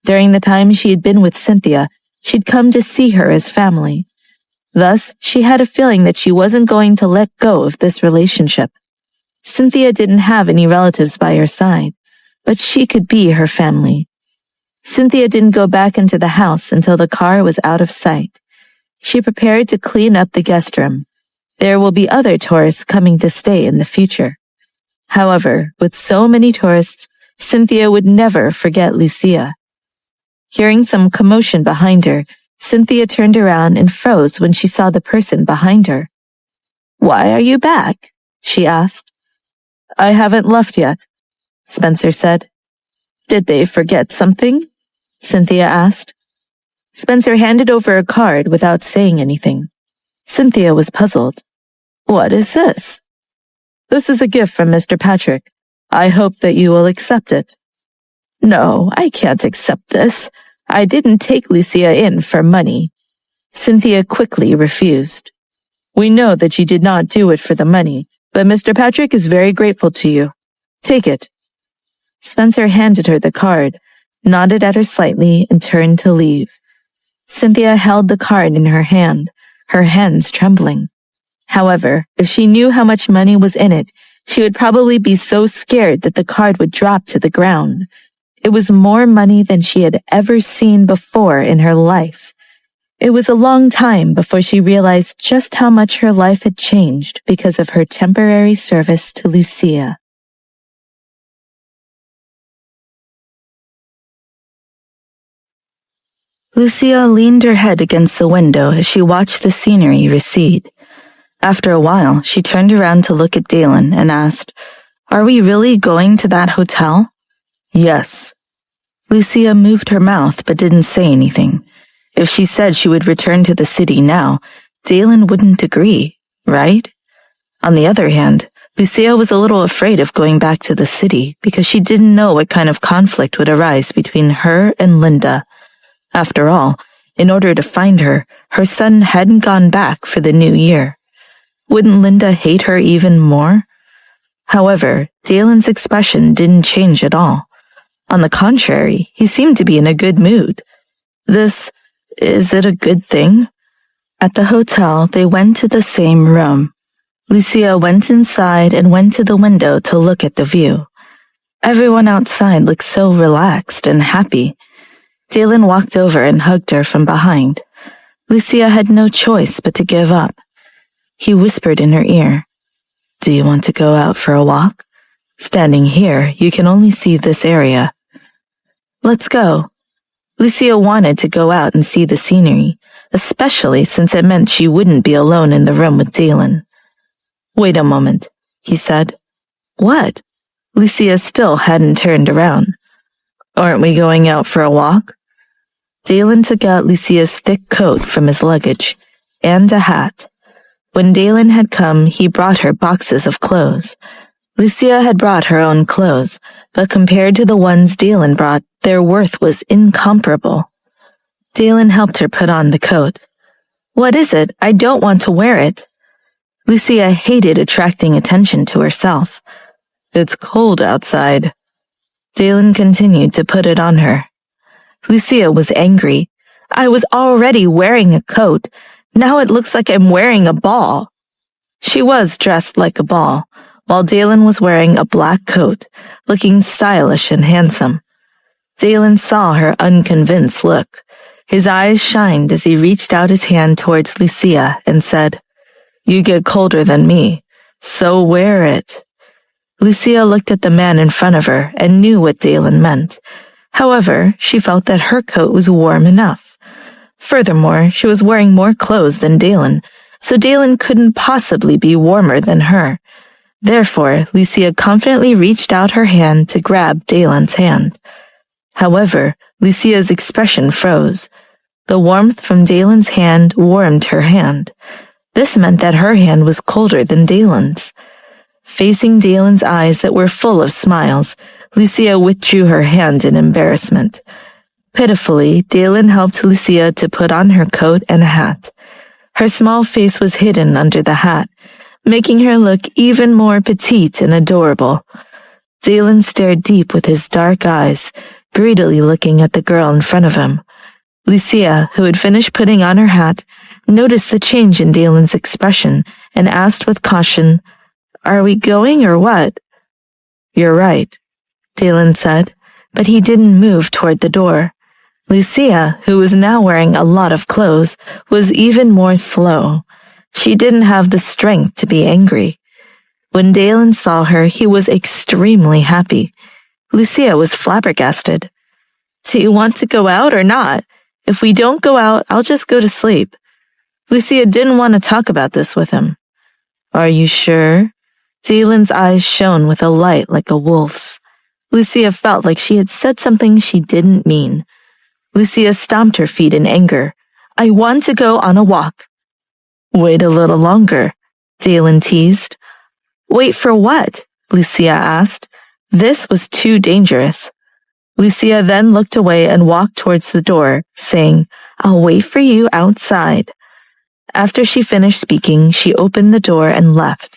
During the time she had been with Cynthia, she'd come to see her as family. Thus, she had a feeling that she wasn't going to let go of this relationship. Cynthia didn't have any relatives by her side, but she could be her family. Cynthia didn't go back into the house until the car was out of sight. She prepared to clean up the guest room. There will be other tourists coming to stay in the future. However, with so many tourists, Cynthia would never forget Lucia. Hearing some commotion behind her, Cynthia turned around and froze when she saw the person behind her. Why are you back? She asked. I haven't left yet, Spencer said. Did they forget something? Cynthia asked. Spencer handed over a card without saying anything. Cynthia was puzzled. What is this? This is a gift from Mr. Patrick. I hope that you will accept it. No, I can't accept this. I didn't take Lucia in for money. Cynthia quickly refused. We know that you did not do it for the money, but Mr. Patrick is very grateful to you. Take it. Spencer handed her the card, nodded at her slightly, and turned to leave. Cynthia held the card in her hand, her hands trembling. However, if she knew how much money was in it, she would probably be so scared that the card would drop to the ground. It was more money than she had ever seen before in her life. It was a long time before she realized just how much her life had changed because of her temporary service to Lucia. Lucia leaned her head against the window as she watched the scenery recede. After a while, she turned around to look at Dalen and asked, Are we really going to that hotel? Yes. Lucia moved her mouth but didn't say anything. If she said she would return to the city now, Dalen wouldn't agree, right? On the other hand, Lucia was a little afraid of going back to the city because she didn't know what kind of conflict would arise between her and Linda. After all, in order to find her, her son hadn't gone back for the new year. Wouldn't Linda hate her even more? However, Dalen's expression didn't change at all. On the contrary, he seemed to be in a good mood. Is it a good thing? At the hotel, they went to the same room. Lucia went inside and went to the window to look at the view. Everyone outside looked so relaxed and happy. Dalen walked over and hugged her from behind. Lucia had no choice but to give up. He whispered in her ear, "Do you want to go out for a walk? Standing here, you can only see this area." "Let's go." Lucia wanted to go out and see the scenery, especially since it meant she wouldn't be alone in the room with Dalen. "Wait a moment," he said. "What?" Lucia still hadn't turned around. "Aren't we going out for a walk?" Dalen took out Lucia's thick coat from his luggage, and a hat. When Dalen had come, he brought her boxes of clothes. Lucia had brought her own clothes, but compared to the ones Dalen brought, their worth was incomparable. Dalen helped her put on the coat. "What is it? I don't want to wear it." Lucia hated attracting attention to herself. "It's cold outside." Dalen continued to put it on her. Lucia was angry. "I was already wearing a coat. Now it looks like I'm wearing a ball." She was dressed like a ball, while Dalen was wearing a black coat, looking stylish and handsome. Dalen saw her unconvinced look. His eyes shined as he reached out his hand towards Lucia and said, "You get colder than me, so wear it." Lucia looked at the man in front of her and knew what Dalen meant. However, she felt that her coat was warm enough. Furthermore, she was wearing more clothes than Dalen, so Dalen couldn't possibly be warmer than her. Therefore, Lucia confidently reached out her hand to grab Dalen's hand. However, Lucia's expression froze. The warmth from Dalen's hand warmed her hand. This meant that her hand was colder than Dalen's. Facing Dalen's eyes that were full of smiles, Lucia withdrew her hand in embarrassment. Pitifully, Dalen helped Lucia to put on her coat and hat. Her small face was hidden under the hat, making her look even more petite and adorable. Dalen stared deep with his dark eyes, greedily looking at the girl in front of him. Lucia, who had finished putting on her hat, noticed the change in Dalen's expression and asked with caution, "Are we going or what?" "You're right," Dalen said, but he didn't move toward the door. Lucia, who was now wearing a lot of clothes, was even more slow. She didn't have the strength to be angry. When Dalen saw her, he was extremely happy. Lucia was flabbergasted. "Do you want to go out or not? If we don't go out, I'll just go to sleep." Lucia didn't want to talk about this with him. "Are you sure?" Dalen's eyes shone with a light like a wolf's. Lucia felt like she had said something she didn't mean. Lucia stomped her feet in anger. "I want to go on a walk." "Wait a little longer," Dalen teased. "Wait for what?" Lucia asked. This was too dangerous. Lucia then looked away and walked towards the door, saying, "I'll wait for you outside." After she finished speaking, she opened the door and left.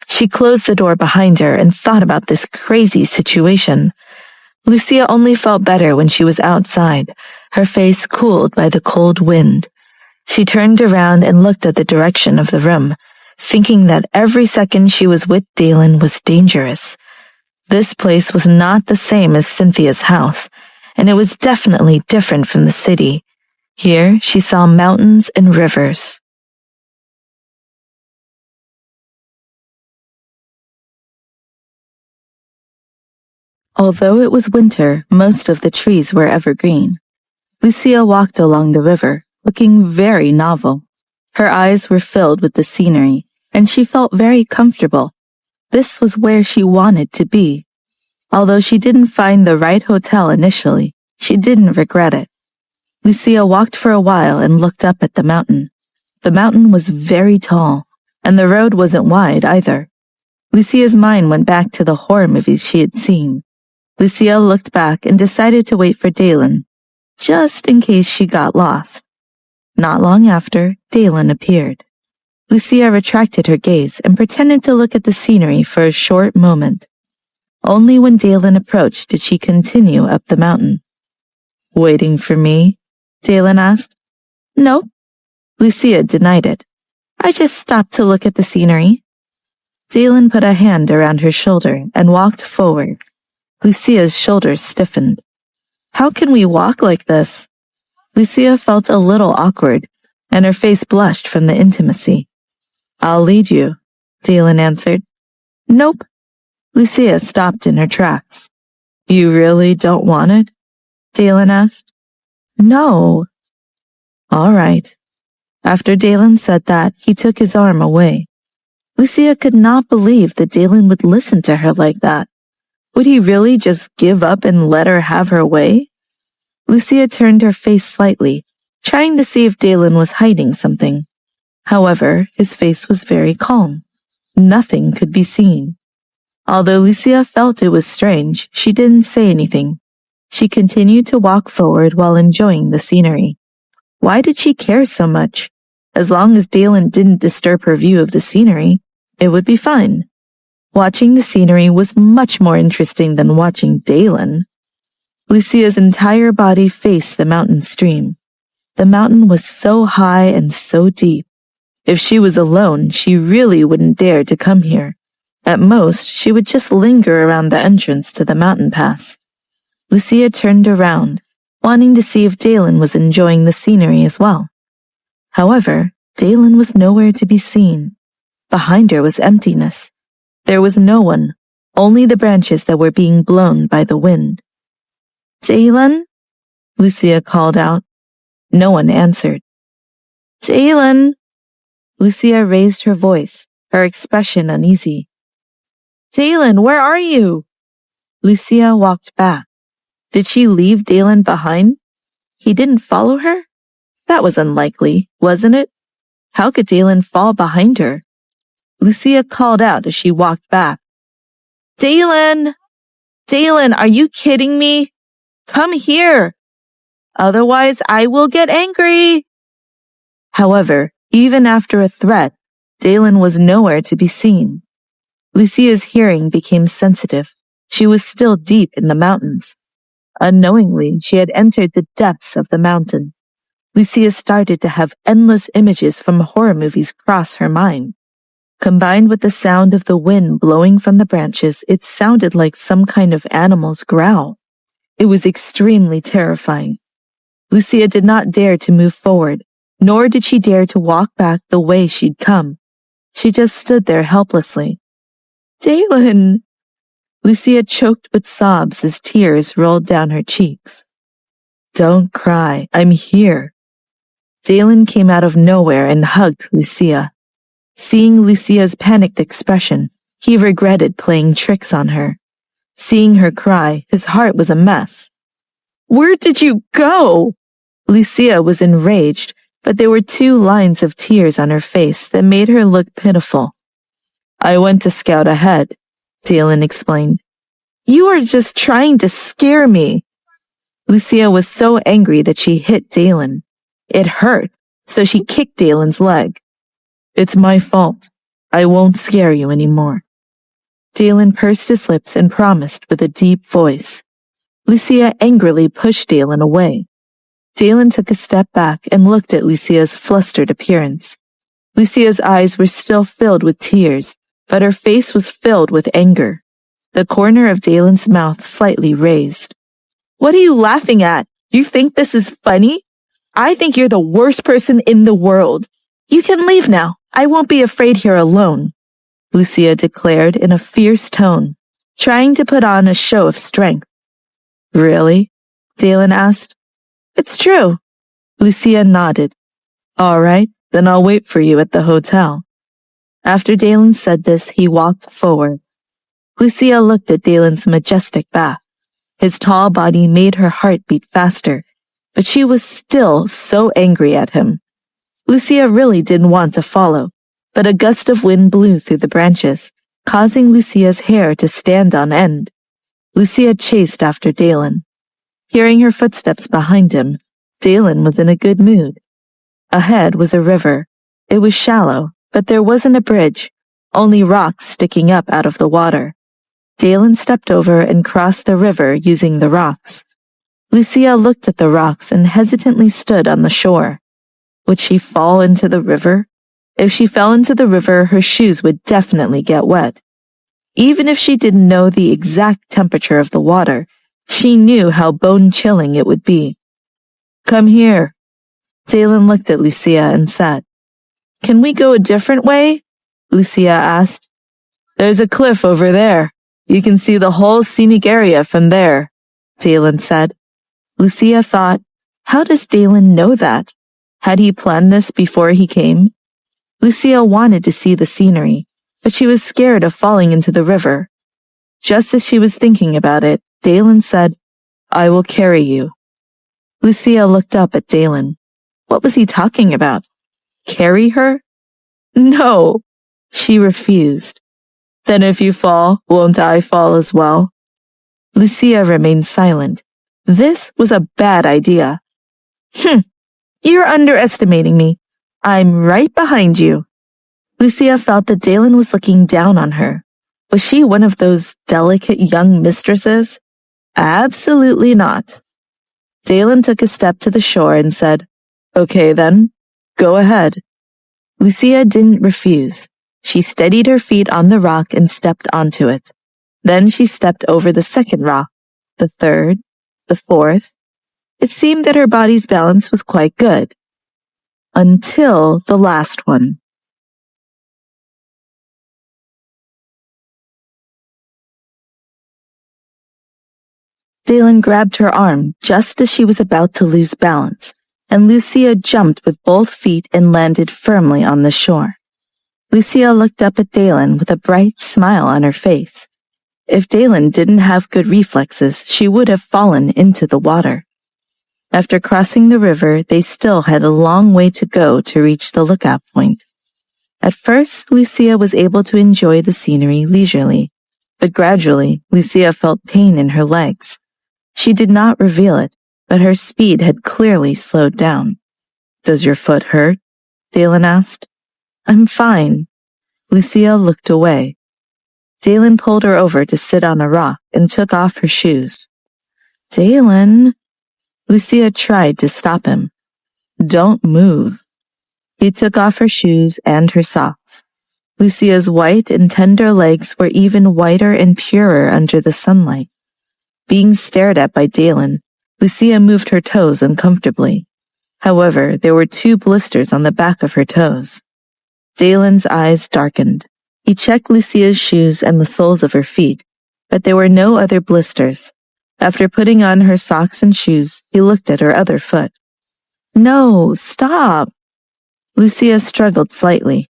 She closed the door behind her and thought about this crazy situation. Lucia only felt better when she was outside, her face cooled by the cold wind. She turned around and looked at the direction of the room, thinking that every second she was with Dalen was dangerous. This place was not the same as Cynthia's house, and it was definitely different from the city. Here she saw mountains and rivers. Although it was winter, most of the trees were evergreen. Lucia walked along the river, looking very novel. Her eyes were filled with the scenery, and she felt very comfortable. This was where she wanted to be. Although she didn't find the right hotel initially, she didn't regret it. Lucia walked for a while and looked up at the mountain. The mountain was very tall, and the road wasn't wide either. Lucia's mind went back to the horror movies she had seen. Lucia looked back and decided to wait for Dalen, just in case she got lost. Not long after, Dalen appeared. Lucia retracted her gaze and pretended to look at the scenery for a short moment. Only when Dalen approached did she continue up the mountain. "Waiting for me?" Dalen asked. "Nope." Lucia denied it. "I just stopped to look at the scenery." Dalen put a hand around her shoulder and walked forward. Lucia's shoulders stiffened. How can we walk like this? Lucia felt a little awkward, and her face blushed from the intimacy. I'll lead you, Dalen answered. Nope. Lucia stopped in her tracks. You really don't want it? Dalen asked. No. All right. After Dalen said that, he took his arm away. Lucia could not believe that Dalen would listen to her like that. Would he really just give up and let her have her way? Lucia turned her face slightly, trying to see if Dalen was hiding something. However, his face was very calm. Nothing could be seen. Although Lucia felt it was strange, she didn't say anything. She continued to walk forward while enjoying the scenery. Why did she care so much? As long as Dalen didn't disturb her view of the scenery, it would be fine. Watching the scenery was much more interesting than watching Dalen. Lucia's entire body faced the mountain stream. The mountain was so high and so deep. If she was alone, she really wouldn't dare to come here. At most, she would just linger around the entrance to the mountain pass. Lucia turned around, wanting to see if Dalen was enjoying the scenery as well. However, Dalen was nowhere to be seen. Behind her was emptiness. There was no one, only the branches that were being blown by the wind. Dalen? Lucia called out. No one answered. Dalen? Lucia raised her voice, her expression uneasy. Dalen, where are you? Lucia walked back. Did she leave Dalen behind? He didn't follow her? That was unlikely, wasn't it? How could Dalen fall behind her? Lucia called out as she walked back. Dalen! Dalen, are you kidding me? Come here! Otherwise, I will get angry! However, even after a threat, Dalen was nowhere to be seen. Lucia's hearing became sensitive. She was still deep in the mountains. Unknowingly, she had entered the depths of the mountain. Lucia started to have endless images from horror movies cross her mind. Combined with the sound of the wind blowing from the branches, it sounded like some kind of animal's growl. It was extremely terrifying. Lucia did not dare to move forward, nor did she dare to walk back the way she'd come. She just stood there helplessly. Dalen! Lucia choked with sobs as tears rolled down her cheeks. Don't cry, I'm here. Dalen came out of nowhere and hugged Lucia. Seeing Lucia's panicked expression, he regretted playing tricks on her. Seeing her cry, his heart was a mess. Where did you go? Lucia was enraged, but there were 2 lines of tears on her face that made her look pitiful. I went to scout ahead, Dalen explained. You are just trying to scare me. Lucia was so angry that she hit Dalen. It hurt, so she kicked Dalen's leg. It's my fault. I won't scare you anymore. Dalen pursed his lips and promised with a deep voice. Lucia angrily pushed Dalen away. Dalen took a step back and looked at Lucia's flustered appearance. Lucia's eyes were still filled with tears, but her face was filled with anger. The corner of Dalen's mouth slightly raised. What are you laughing at? You think this is funny? I think you're the worst person in the world. You can leave now. I won't be afraid here alone, Lucia declared in a fierce tone, trying to put on a show of strength. Really? Dalen asked. It's true. Lucia nodded. All right, then I'll wait for you at the hotel. After Dalen said this, he walked forward. Lucia looked at Dalen's majestic back. His tall body made her heart beat faster, but she was still so angry at him. Lucia really didn't want to follow, but a gust of wind blew through the branches, causing Lucia's hair to stand on end. Lucia chased after Dalen. Hearing her footsteps behind him, Dalen was in a good mood. Ahead was a river. It was shallow, but there wasn't a bridge, only rocks sticking up out of the water. Dalen stepped over and crossed the river using the rocks. Lucia looked at the rocks and hesitantly stood on the shore. Would she fall into the river? If she fell into the river, her shoes would definitely get wet. Even if she didn't know the exact temperature of the water, She knew how bone-chilling it would be. "Come here." Dalen looked at Lucia and said. "Can we go a different way?" Lucia asked. "There's a cliff over there. You can see the whole scenic area from there," Dalen said. Lucia thought, how does Dalen know that? Had he planned this before he came? Lucia wanted to see the scenery, but she was scared of falling into the river. Just as she was thinking about it, Dalen said, "I will carry you." Lucia looked up at Dalen. What was he talking about? Carry her? No, she refused. "Then if you fall, won't I fall as well?" Lucia remained silent. This was a bad idea. You're underestimating me. I'm right behind you." Lucia felt that Dalen was looking down on her. Was she one of those delicate young mistresses? Absolutely not. Dalen took a step to the shore and said, "Okay then, go ahead." Lucia didn't refuse. She steadied her feet on the rock and stepped onto it. Then she stepped over the second rock, the third, the fourth. It seemed that her body's balance was quite good. Until the last one. Dalen grabbed her arm just as she was about to lose balance, and Lucia jumped with both feet and landed firmly on the shore. Lucia looked up at Dalen with a bright smile on her face. If Dalen didn't have good reflexes, she would have fallen into the water. After crossing the river, they still had a long way to go to reach the lookout point. At first, Lucia was able to enjoy the scenery leisurely, but gradually, Lucia felt pain in her legs. She did not reveal it, but her speed had clearly slowed down. "Does your foot hurt?" Dalen asked. "I'm fine." Lucia looked away. Dalen pulled her over to sit on a rock and took off her shoes. "Dalen." Lucia tried to stop him. "Don't move." He took off her shoes and her socks. Lucia's white and tender legs were even whiter and purer under the sunlight. Being stared at by Dalen, Lucia moved her toes uncomfortably. However, there were 2 blisters on the back of her toes. Dalen's eyes darkened. He checked Lucia's shoes and the soles of her feet, but there were no other blisters. After putting on her socks and shoes, he looked at her other foot. "No, stop!" Lucia struggled slightly.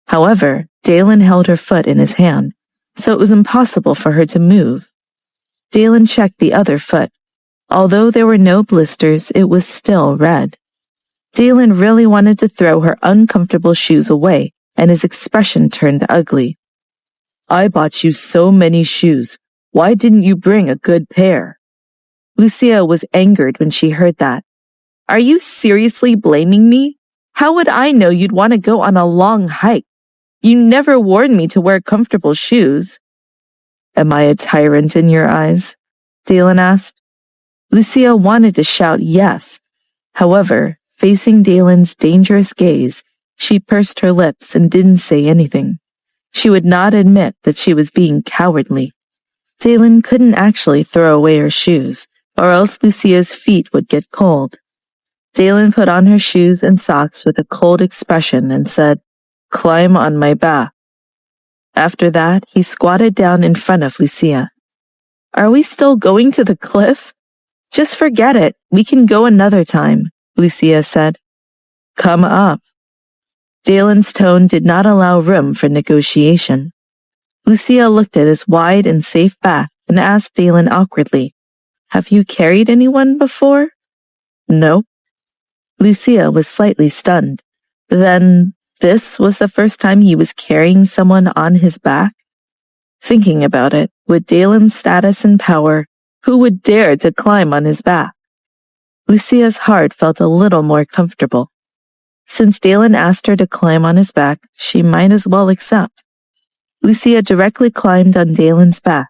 However, Dalen held her foot in his hand, so it was impossible for her to move. Dalen checked the other foot. Although there were no blisters, it was still red. Dalen really wanted to throw her uncomfortable shoes away, and his expression turned ugly. "I bought you so many shoes. Why didn't you bring a good pair?" Lucia was angered when she heard that. "Are you seriously blaming me? How would I know you'd want to go on a long hike? You never warned me to wear comfortable shoes." "Am I a tyrant in your eyes?" Dalen asked. Lucia wanted to shout yes. However, facing Dalen's dangerous gaze, she pursed her lips and didn't say anything. She would not admit that she was being cowardly. Dalen couldn't actually throw away her shoes, or else Lucia's feet would get cold. Dalen put on her shoes and socks with a cold expression and said, "Climb on my back." After that, he squatted down in front of Lucia. "Are we still going to the cliff?" "Just forget it. We can go another time," Lucia said. "Come up." Dalen's tone did not allow room for negotiation. Lucia looked at his wide and safe back and asked Dalen awkwardly, "Have you carried anyone before?" "No." Lucia was slightly stunned. Then, this was the first time he was carrying someone on his back? Thinking about it, with Dalen's status and power, who would dare to climb on his back? Lucia's heart felt a little more comfortable. Since Dalen asked her to climb on his back, she might as well accept. Lucia directly climbed on Dalen's back,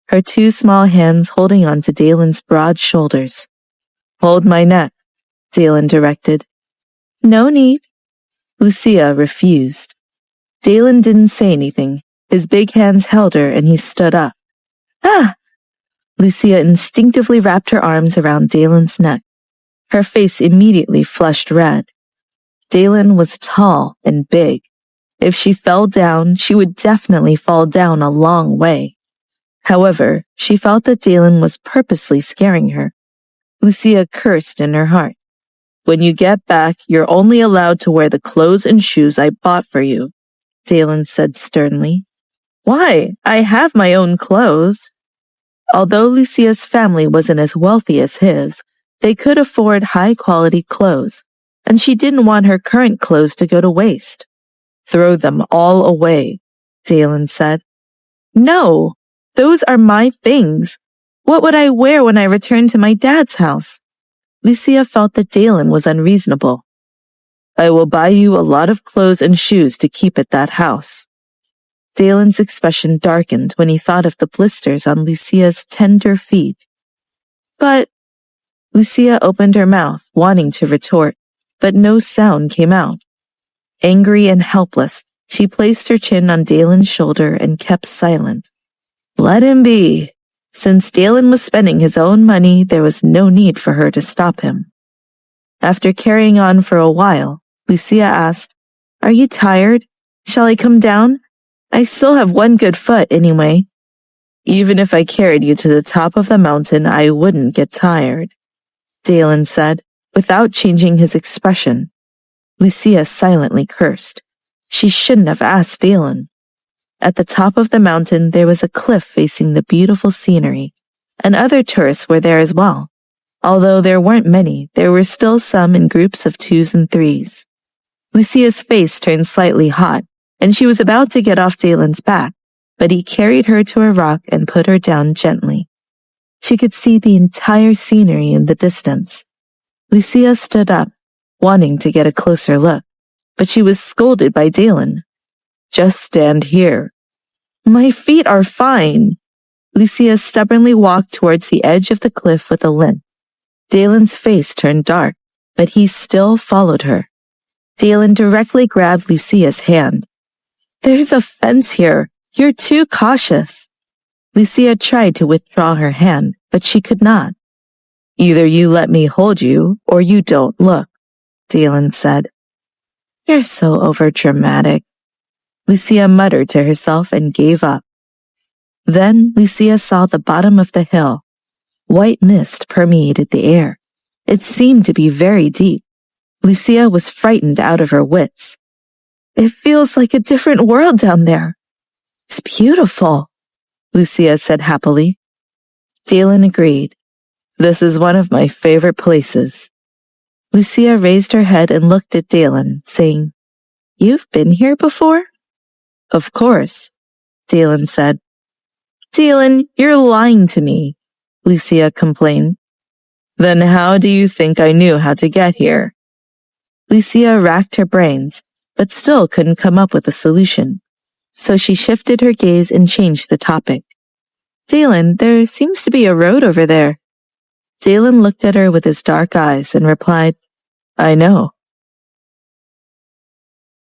her 2 small hands holding onto Dalen's broad shoulders. "Hold my neck," Dalen directed. "No need." Lucia refused. Dalen didn't say anything. His big hands held her and he stood up. "Ah!" Lucia instinctively wrapped her arms around Dalen's neck. Her face immediately flushed red. Dalen was tall and big. If she fell down, she would definitely fall down a long way. However, she felt that Dalen was purposely scaring her. Lucia cursed in her heart. "When you get back, you're only allowed to wear the clothes and shoes I bought for you," Dalen said sternly. "Why? I have my own clothes." Although Lucia's family wasn't as wealthy as his, they could afford high-quality clothes, and she didn't want her current clothes to go to waste. "Throw them all away," Dalen said. "No, those are my things. What would I wear when I return to my dad's house?" Lucia felt that Dalen was unreasonable. "I will buy you a lot of clothes and shoes to keep at that house." Dalen's expression darkened when he thought of the blisters on Lucia's tender feet. "But—" Lucia opened her mouth, wanting to retort, but no sound came out. Angry and helpless, she placed her chin on Dalen's shoulder and kept silent. Let him be. Since Dalen was spending his own money, there was no need for her to stop him. After carrying on for a while, Lucia asked, "Are you tired? Shall I come down? I still have one good foot anyway." "Even if I carried you to the top of the mountain, I wouldn't get tired," Dalen said, without changing his expression. Lucia silently cursed. She shouldn't have asked Dalen. At the top of the mountain, there was a cliff facing the beautiful scenery, and other tourists were there as well. Although there weren't many, there were still some in groups of 2s and 3s. Lucia's face turned slightly hot, and she was about to get off Dalen's back, but he carried her to a rock and put her down gently. She could see the entire scenery in the distance. Lucia stood up, wanting to get a closer look, but she was scolded by Dalen. "Just stand here." "My feet are fine." Lucia stubbornly walked towards the edge of the cliff with a limp. Dalen's face turned dark, but he still followed her. Dalen directly grabbed Lucia's hand. "There's a fence here. You're too cautious." Lucia tried to withdraw her hand, but she could not. "Either you let me hold you, or you don't look," Dalen said. "You're so overdramatic." Lucia muttered to herself and gave up. Then Lucia saw the bottom of the hill. White mist permeated the air. It seemed to be very deep. Lucia was frightened out of her wits. "It feels like a different world down there." "It's beautiful," Lucia said happily. Dalen agreed. "This is one of my favorite places." Lucia raised her head and looked at Dalen, saying, "You've been here before?" "Of course," Dalen said. "Dalen, you're lying to me," Lucia complained. "Then how do you think I knew how to get here?" Lucia racked her brains, but still couldn't come up with a solution. So she shifted her gaze and changed the topic. "Dalen, there seems to be a road over there." Dalen looked at her with his dark eyes and replied, "I know.